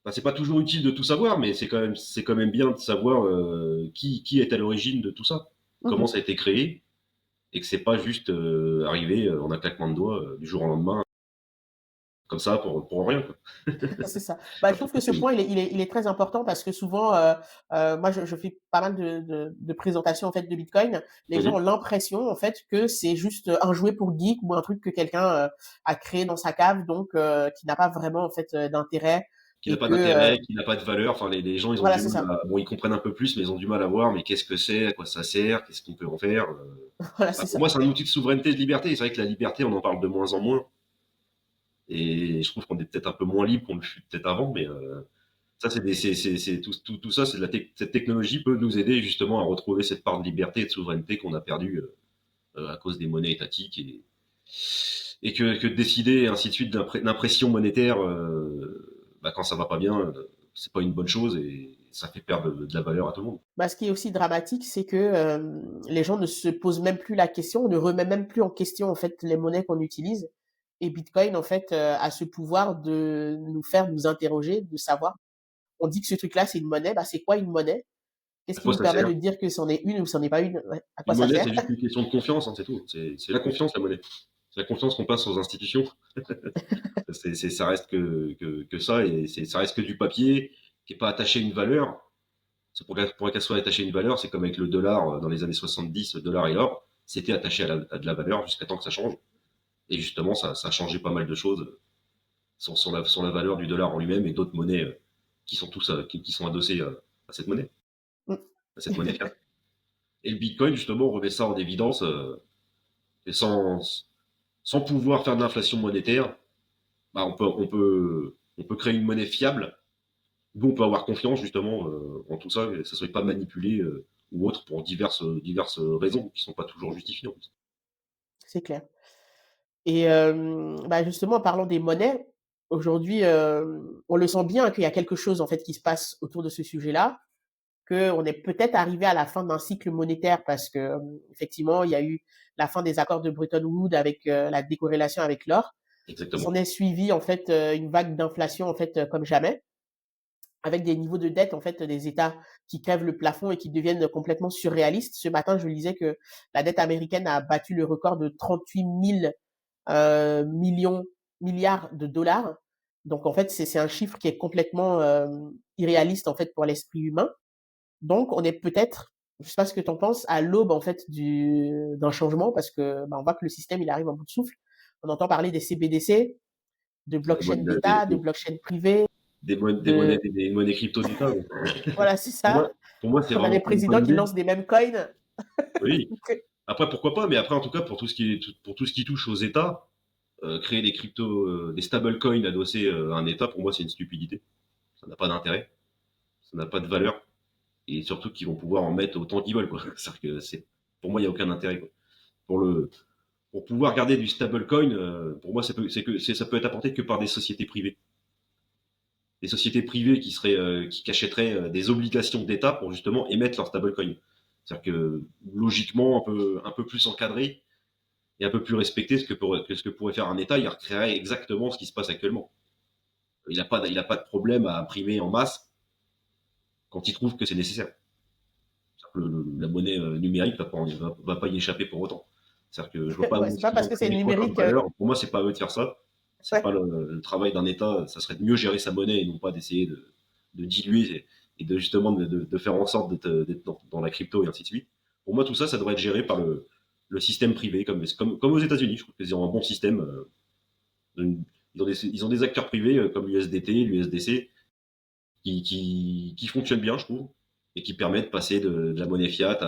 enfin, c'est pas toujours utile de tout savoir, mais c'est quand même bien de savoir qui est à l'origine de tout ça, comment mmh. ça a été créé, et que c'est pas juste arrivé en un claquement de doigts du jour au lendemain, comme ça pour rien, quoi. C'est ça. Bah, je Enfin, trouve surtout que que ce c'est. point, il est très important parce que souvent, moi, je fais pas mal de présentations, en fait, de Bitcoin. Les gens ont Mhm. l'impression, en fait, que c'est juste un jouet pour geek ou un truc que quelqu'un, a créé dans sa cave, donc qui n'a pas vraiment, en fait, d'intérêt Qui n'a et pas que, d'intérêt, qui n'a pas de valeur. Enfin, les gens, ils ont voilà, du c'est mal ça. bon, ils comprennent un peu plus, mais ils ont du mal à voir, mais qu'est-ce que c'est, à quoi ça sert, qu'est-ce qu'on peut en faire. Voilà, Bah, c'est pour ça. moi, c'est un outil de souveraineté et de liberté. Et c'est vrai que la liberté, on en parle de moins en moins. Et je trouve qu'on est peut-être un peu moins libre qu'on le fut peut-être avant, mais ça, tout ça, cette technologie peut nous aider justement à retrouver cette part de liberté et de souveraineté qu'on a perdue à cause des monnaies étatiques et que de décider ainsi de suite d'impression monétaire bah, quand ça va pas bien, c'est pas une bonne chose et ça fait perdre de la valeur à tout le monde. Bah, ce qui est aussi dramatique, c'est que, les gens ne se posent même plus la question, on ne remet même plus en question, en fait, les monnaies qu'on utilise, et Bitcoin, en fait, a ce pouvoir de nous faire nous interroger, de savoir, on dit que ce truc-là, c'est une monnaie, bah, c'est quoi une monnaie? Qu'est-ce À qui quoi nous ça permet sert? de dire que c'en est une ou c'en est pas une? Ouais, à quoi Une ça monnaie, sert? c'est juste une question de confiance, hein, c'est tout. C'est la confiance, la monnaie. C'est la confiance qu'on passe aux institutions. Ça reste que ça, et ça reste que du papier qui est pas attaché à une valeur. C'est pour qu'elle soit attachée à une valeur, c'est comme avec le dollar dans les années 70, le dollar et l'or, c'était attaché à de la valeur jusqu'à temps que ça change. Et justement, ça a changé pas mal de choses sur la valeur du dollar en lui-même et d'autres monnaies qui sont qui sont adossées à cette monnaie, Mmh. à cette monnaie fiat. Et le Bitcoin, justement, remet ça en évidence, et sans pouvoir faire de l'inflation monétaire, bah, on peut On peut créer une monnaie fiable, d'où on peut avoir confiance justement en tout ça, et que ça ne soit pas manipulé ou autre pour diverses raisons qui ne sont pas toujours justifiées en plus. C'est clair. Et bah, justement, en parlant des monnaies, aujourd'hui, on le sent bien qu'il y a quelque chose, en fait, qui se passe autour de ce sujet-là, qu'on est peut-être arrivé à la fin d'un cycle monétaire parce que, effectivement, il y a eu la fin des accords de Bretton Woods avec, la décorrélation avec l'or. Il s'en Exactement. est suivi, en fait, une vague d'inflation, en fait, comme jamais, avec des niveaux de dette, en fait, des États qui crèvent le plafond et qui deviennent complètement surréalistes. Ce matin, je lisais que la dette américaine a battu le record de 38 000 millions, milliards de dollars. Donc, en fait, c'est un chiffre qui est complètement irréaliste, en fait, pour l'esprit humain. Donc, on est peut-être, je sais pas ce que tu en penses, à l'aube, en fait, d'un changement parce que bah, on voit que le système, il arrive en bout de souffle. On entend parler des CBDC, de Des, blockchain mon- des, d'État, de des, blockchain privé, monnaies, de... des monnaies crypto d'État. Donc, Voilà, c'est pour moi, ça. pour moi c'est On a des vraiment une présidents bonne qui idée. lancent des mêmes coins. Oui. Après, pourquoi pas, mais après, en tout cas, pour tout ce qui touche aux États, créer des cryptos, des stablecoins adossés à un État, pour moi, c'est une stupidité. Ça n'a pas d'intérêt, ça n'a pas de valeur, et surtout qu'ils vont pouvoir en mettre autant qu'ils veulent, quoi. C'est-à-dire que pour moi, il n'y a aucun intérêt, quoi. Pour pour pouvoir garder du stablecoin, pour moi, ça peut être apporté que par des sociétés privées. Des sociétés privées qui achèteraient des obligations d'État pour justement émettre leur stablecoin. C'est-à-dire que, logiquement, un peu plus encadré, et un peu plus respecté ce que pourrait faire un État, il recréerait exactement ce qui se passe actuellement. Il a pas de problème à imprimer en masse quand il trouve que c'est nécessaire. La monnaie numérique va pas y échapper pour autant. C'est-à-dire que je vois pas Ouais, où c'est est-ce pas qu'ils parce ont que c'est créé quoi comme numérique. valeur. Pour moi, c'est pas à eux de faire ça. C'est pas Ouais. le travail d'un État. Ça serait de mieux gérer sa monnaie et non pas d'essayer de diluer et de justement de faire en sorte d'être dans la crypto et ainsi de suite. Pour moi, tout ça, ça devrait être géré par le système privé, comme aux États-Unis. Je trouve qu'ils ont un bon système. Ils ont des acteurs privés comme l'USDT, l'USDC, qui fonctionnent bien, je trouve, et qui permettent de passer de la monnaie fiat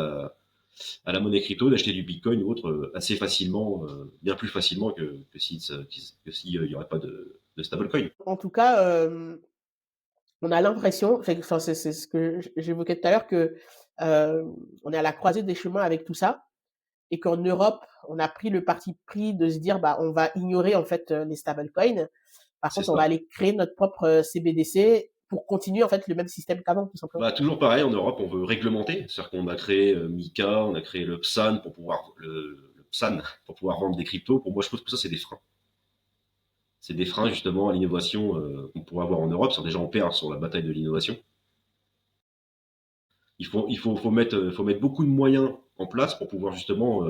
à la monnaie crypto, d'acheter du bitcoin ou autre assez facilement, bien plus facilement que s'il n'y aurait pas de stablecoin. En tout cas, on a l'impression, enfin, c'est ce que j'évoquais tout à l'heure, que on est à la croisée des chemins avec tout ça et qu'en Europe, on a pris le parti pris de se dire, bah, on va ignorer en fait les stablecoins. Par C'est contre, on va ça. aller créer notre propre CBDC pour continuer en fait le même système qu'avant, tout simplement. Bah, toujours pareil, en Europe, on veut réglementer. C'est-à-dire qu'on a créé Mika, on a créé le PSAN le PSAN pour pouvoir vendre des cryptos. Pour moi, je trouve que ça, c'est des freins. C'est des freins justement à l'innovation qu'on pourrait avoir en Europe. Déjà, on perd sur la bataille de l'innovation. Faut mettre beaucoup de moyens en place pour pouvoir justement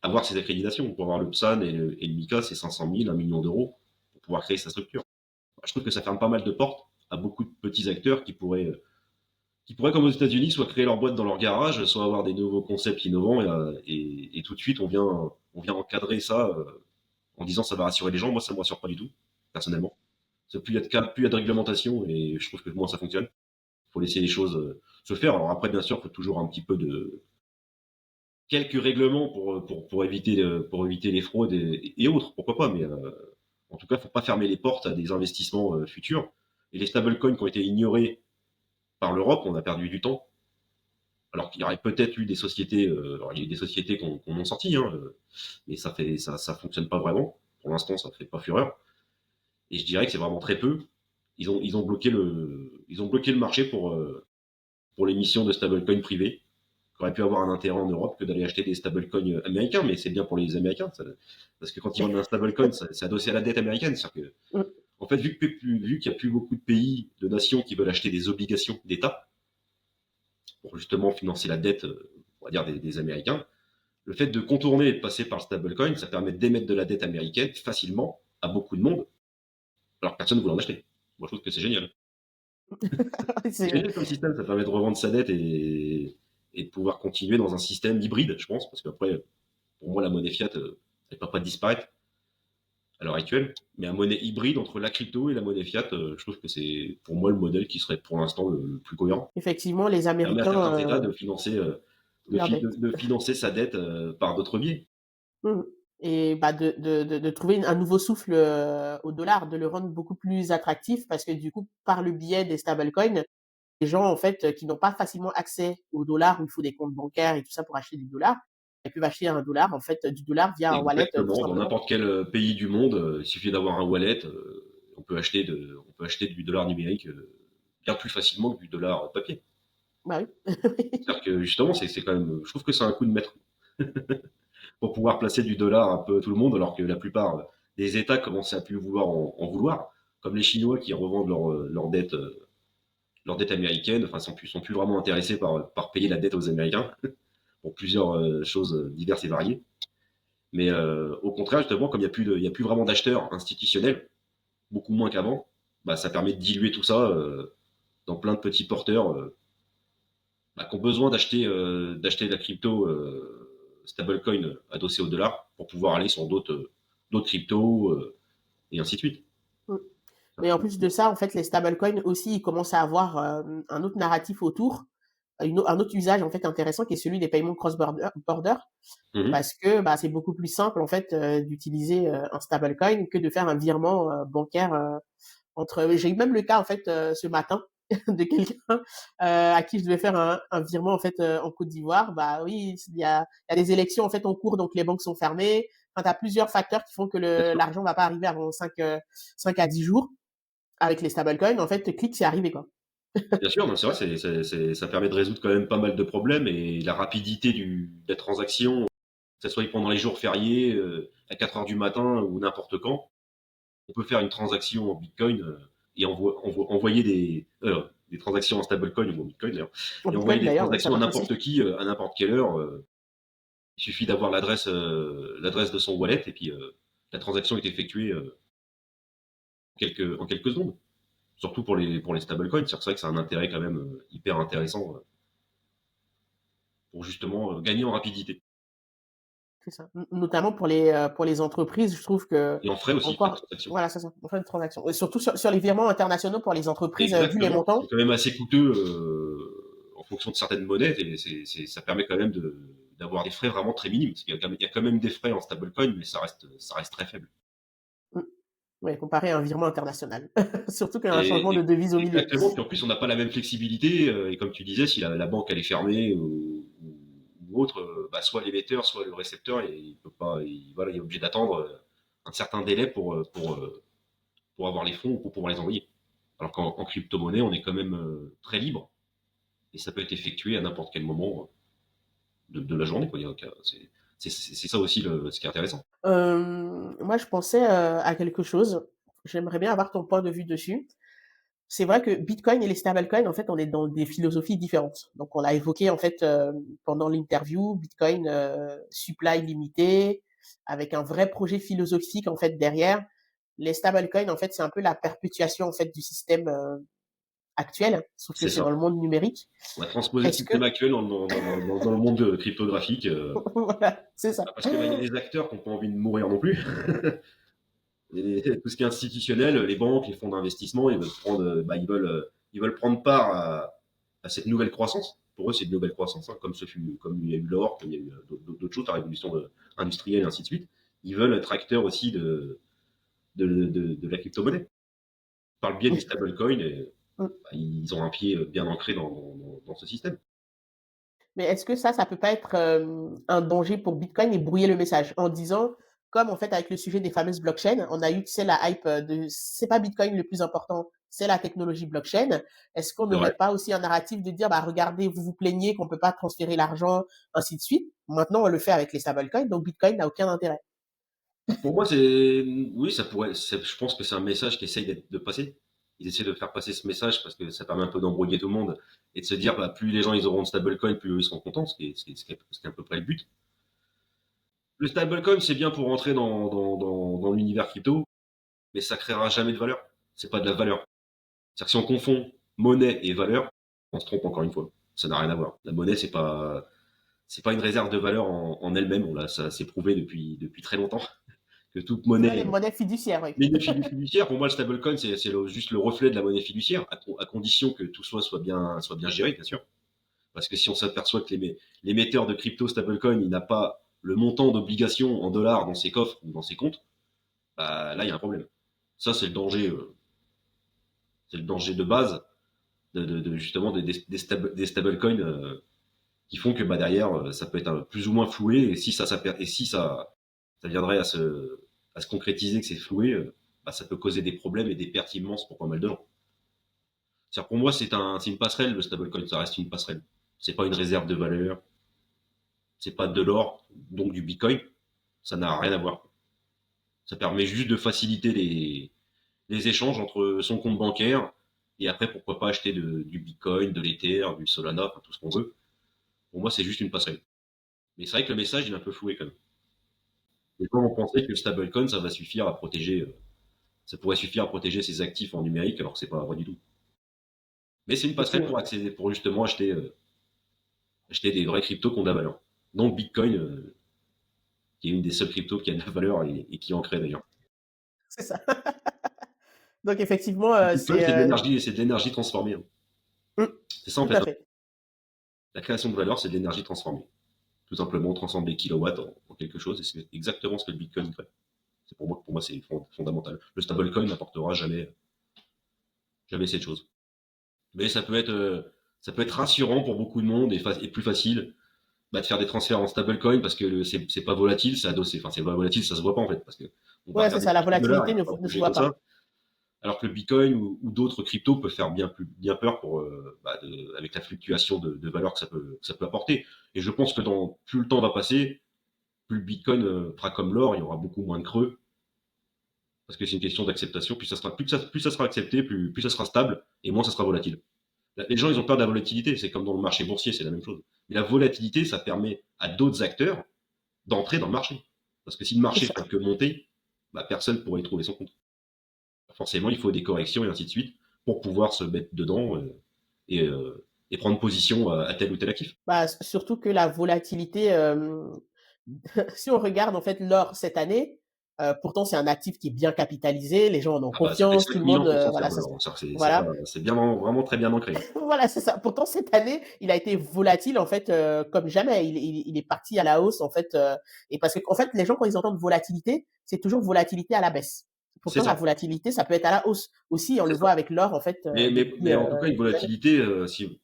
avoir ces accréditations. Pour avoir le PSAN et le MICA, c'est 500 000, 1 million d'euros pour pouvoir créer sa structure. Je trouve que ça ferme pas mal de portes à beaucoup de petits acteurs qui pourraient comme aux États-Unis, soit créer leur boîte dans leur garage, soit avoir des nouveaux concepts innovants et tout de suite on vient encadrer ça en disant ça va rassurer les gens. Moi, ça me rassure pas du tout, personnellement. Plus il y a de cas, plus il y a de réglementation et je trouve que moins ça fonctionne. Il faut laisser les choses se faire. Alors après, bien sûr, il faut toujours un petit peu de quelques règlements pour éviter les fraudes et autres, pourquoi pas, mais en tout cas, il ne faut pas fermer les portes à des investissements futurs. Et les stablecoins qui ont été ignorés par l'Europe, on a perdu du temps. Alors qu'il y aurait peut-être eu des sociétés, alors il y a eu des sociétés qu'on en sorti, hein, mais ça fonctionne pas vraiment. Pour l'instant, ça fait pas fureur. Et je dirais que c'est vraiment très peu. Ils ont bloqué le marché pour l'émission de stablecoins privés qui aurait pu avoir un intérêt en Europe que d'aller acheter des stablecoins américains, mais c'est bien pour les Américains, parce que quand ils vendent un stablecoin, c'est adossé à la dette américaine. C'est-à-dire que, Mm. en fait, vu qu'il n'y a plus beaucoup de pays, de nations qui veulent acheter des obligations d'État pour justement financer la dette, on va dire, des Américains, le fait de contourner et de passer par le stablecoin, ça permet d'émettre de la dette américaine facilement à beaucoup de monde, alors que personne ne voulait en acheter. Moi, je trouve que c'est génial. C'est C'est génial comme système, ça permet de revendre sa dette et de pouvoir continuer dans un système hybride, je pense, parce qu'après, pour moi, la monnaie fiat, elle ne peut pas disparaître à l'heure actuelle, mais un monnaie hybride entre la crypto et la monnaie fiat, je trouve que c'est pour moi le modèle qui serait pour l'instant le plus cohérent. effectivement les Ça permet à certains Américains États de financer, leur dette. de financer sa dette par d'autres biais. Mmh. et bah, de trouver un nouveau souffle, au dollar, de le rendre beaucoup plus attractif parce que du coup, par le biais des stablecoins, les gens, en fait, qui n'ont pas facilement accès au dollar, où il faut des comptes bancaires et tout ça pour acheter du dollar, ils peuvent acheter un dollar, en fait, du dollar via un wallet, tout Exactement, dans simplement. n'importe quel pays du monde, il suffit d'avoir un wallet, on peut acheter du dollar numérique bien plus facilement que du dollar papier. Bah oui. C'est-à-dire que justement, c'est quand même, je trouve que c'est un coup de maître pour pouvoir placer du dollar un peu à tout le monde, alors que la plupart des États commencent à plus vouloir en vouloir, comme les Chinois qui revendent leur dette américaine, enfin, sont plus vraiment intéressés par payer la dette aux Américains pour plusieurs choses diverses et variées. Mais au contraire, justement, comme il y a plus vraiment d'acheteurs institutionnels, beaucoup moins qu'avant, bah, ça permet de diluer tout ça dans plein de petits porteurs bah, qui ont besoin d'acheter de la crypto stablecoin adossée au dollar pour pouvoir aller sur d'autres cryptos et ainsi de suite. Mmh. Mais en plus de ça, en fait, les stablecoins aussi, ils commencent à avoir, un autre narratif autour, un autre usage, en fait, intéressant qui est celui des paiements border Mhm. parce que, bah, c'est beaucoup plus simple, en fait, d'utiliser, un stablecoin que de faire un virement, bancaire, entre j'ai eu même le cas, en fait, ce matin de quelqu'un, à qui je devais faire un virement, en fait, en Côte d'Ivoire. Bah, oui, il y a des élections, en fait, en cours, donc les banques sont fermées. Enfin, tu as plusieurs facteurs qui font que Bien sûr, l'argent va pas arriver avant 5 à 10 jours. Avec les stablecoins, en fait, clic, c'est arrivé, quoi. bien sûr, non, c'est vrai, ça permet de résoudre quand même pas mal de problèmes et la rapidité de la transaction, que ce soit pendant les jours fériés, à 4 heures du matin ou n'importe quand, on peut faire une transaction en Bitcoin et envoyer des transactions en stablecoin ou en Bitcoin d'ailleurs, En et envoyer Bitcoin, des d'ailleurs, oui, ça transactions à marche aussi. n'importe qui, à n'importe quelle heure. Il suffit d'avoir l'adresse de son wallet et puis la transaction est effectuée en quelques secondes. Surtout pour les stablecoins, c'est vrai que c'est un intérêt quand même hyper intéressant pour justement gagner en rapidité. C'est ça. Notamment pour les entreprises, je trouve Et en frais aussi, frais de qu'encore transaction. voilà, c'est ça, on fait une transaction et surtout sur les virements internationaux pour les entreprises, vu les Exactement, c'est montants. quand même assez coûteux en fonction de certaines monnaies et ça permet quand même d'avoir des frais vraiment très minimes. Parce qu'il y a il y a quand même des frais en stablecoin, mais ça reste très faible. Mmh, ouais, comparé à un virement international. Surtout qu'il y a un changement de Et devise au milieu. exactement, puis en plus on n'a pas la même flexibilité et comme tu disais, si la banque elle est fermée ou autre, bah, soit l'émetteur, soit le récepteur, et il peut pas, voilà, il est obligé d'attendre un certain délai pour avoir les fonds ou pour pouvoir les envoyer. Alors qu'en crypto-monnaie, on est quand même très libre et ça peut être effectué à n'importe quel moment de la journée, quoi. C'est ça aussi ce qui est intéressant. Moi, je pensais, à quelque chose. J'aimerais bien avoir ton point de vue dessus. C'est vrai que Bitcoin et les stablecoins, en fait, on est dans des philosophies différentes. Donc, on l'a évoqué, en fait, pendant l'interview, Bitcoin, supply limité, avec un vrai projet philosophique, en fait, derrière. Les stablecoins, en fait, c'est un peu la perpétuation, en fait, du système, actuel, sauf que C'est c'est ça. dans le monde numérique. On a transposé le Est-ce que système actuel dans le monde cryptographique. voilà, c'est ça. Parce que bah, il y a des acteurs qui n'ont pas envie de mourir non plus. Tout ce qui est institutionnel, les banques, les fonds d'investissement, ils veulent prendre part à cette nouvelle croissance. Pour eux, c'est une nouvelle croissance, hein, comme il y a eu l'or, comme il y a eu d'autres choses, la révolution industrielle et ainsi de suite. Ils veulent être acteurs aussi de la crypto-monnaie. Par le biais des stablecoins, Mmh. bah, ils ont un pied bien ancré dans ce système. Mais est-ce que ça peut pas être, un danger pour Bitcoin et brouiller le message? En disant, comme en fait avec le sujet des fameuses blockchains, on a eu, tu sais, la hype, de c'est pas Bitcoin le plus important, c'est la technologie blockchain. Est-ce qu'on C'est vrai. n'aurait pas aussi un narratif de dire: «Bah, regardez, vous vous plaignez qu'on peut pas transférer l'argent, ainsi de suite. Maintenant, on le fait avec les stablecoins, donc Bitcoin n'a aucun intérêt». Bah, pour moi, oui, je pense que c'est un message qui essaye de passer. Ils essaient de faire passer ce message parce que ça permet un peu d'embrouiller tout le monde et de se dire, bah, plus les gens ils auront de stablecoin, plus eux, ils seront contents, ce qui est à peu près le but. Le stablecoin, c'est bien pour rentrer dans l'univers crypto, mais ça créera jamais de valeur. C'est pas de la valeur. C'est-à-dire que si on confond monnaie et valeur, on se trompe encore une fois. Ça n'a rien à voir. La monnaie, c'est pas une réserve de valeur en elle-même. Ça s'est prouvé depuis très longtemps que toute Ouais, les monnaie. monnaies fiduciaires, oui. Mais une fiduciaire, pour moi, le stablecoin, juste le reflet de la monnaie fiduciaire, à condition que tout soit bien géré, bien sûr. Parce que si on s'aperçoit que l'émetteur de crypto stablecoin, il n'a pas le montant d'obligations en dollars dans ses coffres ou dans ses comptes, bah, là, il y a un problème. Ça, c'est le danger de base justement des stablecoins qui font que bah, derrière, ça peut être plus ou moins floué. Et si ça viendrait à se concrétiser que c'est floué, bah, ça peut causer des problèmes et des pertes immenses pour pas mal de gens. C'est-à-dire pour moi, c'est une passerelle, le stablecoin, ça reste une passerelle. C'est pas une réserve de valeur, c'est pas de l'or, donc du bitcoin, ça n'a rien à voir. Ça permet juste de faciliter les échanges entre son compte bancaire et après, pourquoi pas acheter du bitcoin, de l'ether, du solana, enfin, tout ce qu'on veut. Pour moi, c'est juste une passerelle. Mais c'est vrai que le message, il est un peu floué quand même. Les gens vont penser que le stablecoin, ça va suffire à protéger, ça pourrait suffire à protéger ses actifs en numérique, alors que c'est pas vrai du tout. Mais c'est une passerelle pour Effectivement. accéder, pour justement acheter des vrais cryptos qui ont de la valeur. Donc Bitcoin, qui est une des seules cryptos qui a de la valeur et qui en crée d'ailleurs. C'est ça. Donc effectivement, Le Bitcoin, c'est de l'énergie transformée, hein. mmh, C'est ça en tout fait, à hein. fait. La création de valeur, c'est de l'énergie transformée. Tout simplement, on transforme des kilowatts en quelque chose, et c'est exactement ce que le Bitcoin fait. C'est pour moi, c'est fondamental. Le stablecoin n'apportera jamais cette chose. Mais ça peut être rassurant pour beaucoup de monde et plus facile bah, de faire des transferts en stablecoin parce que c'est pas volatile, c'est adossé. Enfin, c'est pas volatile, ça se voit pas en fait parce que on va Ouais, c'est regarder ça, la le dollar, il volatilité va pas ne se bouger voit comme ça. pas. Alors que le Bitcoin ou d'autres cryptos peuvent faire bien peur avec la fluctuation de valeur que ça peut apporter. Et je pense que plus le temps va passer, plus le Bitcoin fera comme l'or, il y aura beaucoup moins de creux parce que c'est une question d'acceptation. Plus ça sera accepté, plus ça sera stable et moins ça sera volatile. Les gens, ils ont peur de la volatilité. C'est comme dans le marché boursier, c'est la même chose. Mais la volatilité, ça permet à d'autres acteurs d'entrer dans le marché. Parce que si le C'est marché ça. fait que monter, bah, personne ne pourra y trouver son compte. Forcément, il faut des corrections et ainsi de suite pour pouvoir se mettre dedans et, euh, et prendre position à tel ou tel actif. Bah, surtout que la volatilité, si on regarde en fait l'or cette année, pourtant c'est un actif qui est bien capitalisé, les gens en ont Ah bah, ça fait confiance, tout 5 le 000 monde, ans qu'on s'en sert voilà, de ça l'or. voilà. C'est bien, vraiment très bien ancré, hein. Voilà, c'est ça. Pourtant cette année, il a été volatile en fait, comme jamais. Il est parti à la hausse en fait, et parce qu'en fait les gens quand ils entendent volatilité, c'est toujours volatilité à la baisse. C'est Pourtant la ça. volatilité, ça peut être à la hausse aussi, on C'est le ça. voit avec l'or en fait, depuis, Mais en tout cas, une quelques années. volatilité,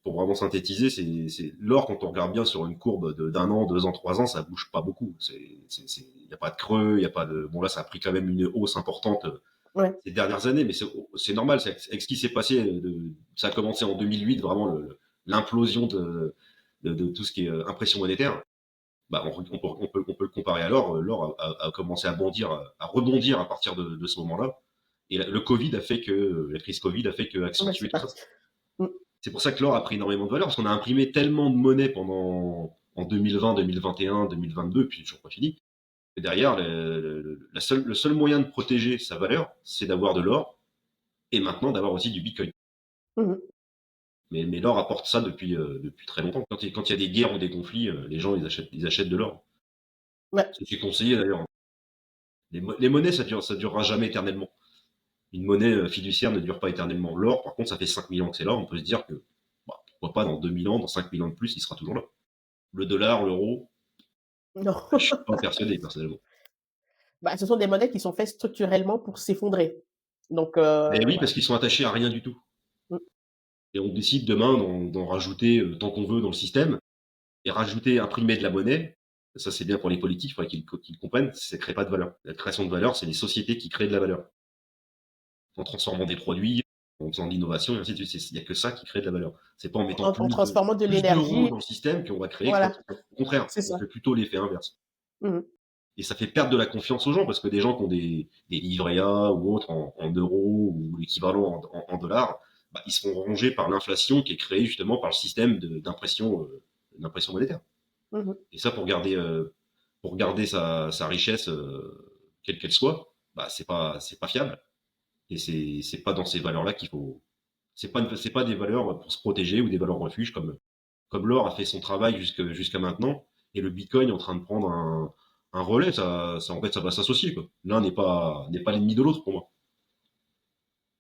pour vraiment synthétiser, c'est l'or, quand on regarde bien sur une courbe d'un an, 2 ans, 3 ans, ça bouge pas beaucoup. Il n'y a pas de creux, il y a pas de. Bon, là, ça a pris quand même une hausse importante Ouais. ces dernières années, mais c'est normal. Avec ce qui s'est passé, ça a commencé en 2008, vraiment l'implosion de tout ce qui est impression monétaire. Bah, on peut le comparer à l'or. L'or a commencé à rebondir à partir de ce moment-là. Et le Covid a fait que, la crise Covid a fait que Ouais, accentuer c'est tout ça. parti. Mmh. C'est pour ça que l'or a pris énormément de valeur, parce qu'on a imprimé tellement de monnaie en 2020, 2021, 2022, puis toujours pas fini. Et derrière, le seul moyen de protéger sa valeur, c'est d'avoir de l'or, et maintenant d'avoir aussi du bitcoin. Mmh mh. Mais l'or apporte ça depuis très longtemps. Quand il y a des guerres ou des conflits, les gens, ils achètent de l'or. Ouais. C'est conseillé d'ailleurs. Les monnaies, ça durera jamais éternellement. Une monnaie fiduciaire ne dure pas éternellement. L'or, par contre, ça fait 5000 ans que c'est là, on peut se dire que, bah, pourquoi pas dans 2000 ans, dans 5000 ans de plus, il sera toujours là. Le dollar, l'euro, Non. je suis pas persuadé personnellement. Bah, ce sont des monnaies qui sont faites structurellement pour s'effondrer. Donc Mais oui, voilà. parce qu'ils sont attachés à rien du tout. Mmh. Et on décide demain d'en rajouter tant qu'on veut dans le système, et rajouter, imprimer de la monnaie, ça c'est bien pour les politiques, il faudrait qu'ils comprennent, ça crée pas de valeur. La création de valeur, c'est les sociétés qui créent de la valeur. En transformant des produits, en faisant de l'innovation, et ainsi de suite. Il n'y a que ça qui crée de la valeur. C'est pas en mettant En transformant de plus d'euros l'énergie, dans le système qu'on va créer quoi que voilà, ce soit. Au contraire, c'est on ça. fait plutôt l'effet inverse. Mmh mh. Et ça fait perdre de la confiance aux gens parce que des gens qui ont des livrets A ou autres en euros ou l'équivalent en dollars, bah, ils seront rongés par l'inflation qui est créée justement par le système d'impression monétaire. Mmh mh. Et ça, pour garder sa richesse, quelle qu'elle soit, bah, c'est pas fiable. Et c'est pas dans ces valeurs-là qu'il faut. C'est pas des valeurs pour se protéger ou des valeurs refuge comme l'or a fait son travail jusqu'à maintenant. Et le Bitcoin est en train de prendre un relais. En fait, ça va s'associer, quoi. L'un n'est pas l'ennemi de l'autre pour moi.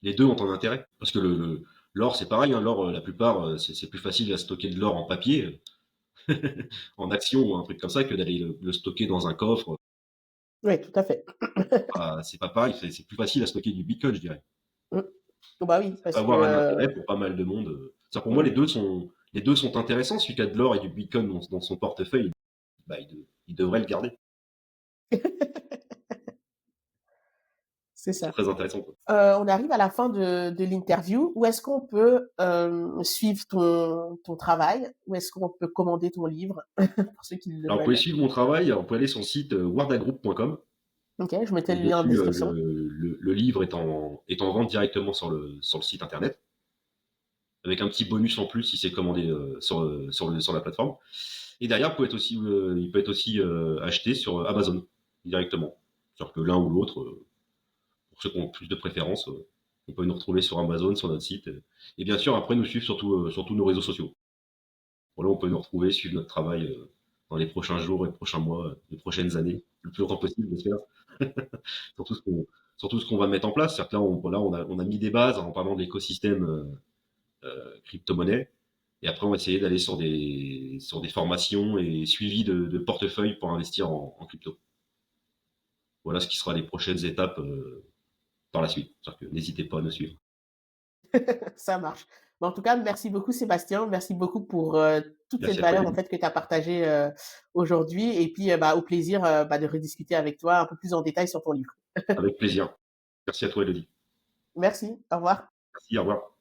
Les deux ont un intérêt. Parce que l'or, c'est pareil, hein. L'or, la plupart, c'est plus facile à stocker de l'or en papier. en action ou un truc comme ça que d'aller le stocker dans un coffre. Ouais, tout à fait. C'est pas pareil, c'est plus facile à stocker du bitcoin, je dirais. Mmh. Bah, oui, Ça peut parce que, avoir un intérêt pour pas mal de monde. Ça, pour moi, mmh. les deux sont intéressants. Celui qui a de l'or et du bitcoin dans son portefeuille, bah, il devrait le garder. C'est C'est ça. très intéressant, quoi. On arrive à la fin de l'interview. Où est-ce qu'on peut, suivre ton travail? Où est-ce qu'on peut commander ton livre? Pour ceux qui le Alors, vous pouvez veulent. suivre mon travail, vous pouvez aller sur le site wardagroup.com. OK, je mettais Donc le lien en dessus, description. le livre est en vente directement sur le site internet, avec un petit bonus en plus si c'est commandé sur la plateforme. Et derrière, il peut être aussi acheté sur Amazon directement. C'est-à-dire que l'un ou l'autre, pour ceux qui ont plus de préférence, on peut nous retrouver sur Amazon, sur notre site. Et bien sûr, après, nous suivre sur tous nos réseaux sociaux. Voilà, on peut nous retrouver, suivre notre travail dans les prochains jours et prochains mois, les prochaines années, le plus longtemps possible, j'espère, sur tout ce qu'on va mettre en place. C'est-à-dire que là, on a mis des bases en parlant de l'écosystème crypto-monnaie. Et après, on va essayer d'aller sur des formations et suivi de portefeuilles pour investir en crypto. Voilà ce qui sera les prochaines étapes par la suite. C'est-à-dire que n'hésitez pas à nous suivre. Ça marche. Mais en tout cas, merci beaucoup Sébastien. Merci beaucoup pour, toute cette Merci à toi, valeur, en Elodie. fait, que tu as partagée, aujourd'hui et puis, bah, au plaisir, bah, de rediscuter avec toi un peu plus en détail sur ton livre. Avec plaisir. Merci à toi, Elodie. Merci, au revoir. Merci, au revoir.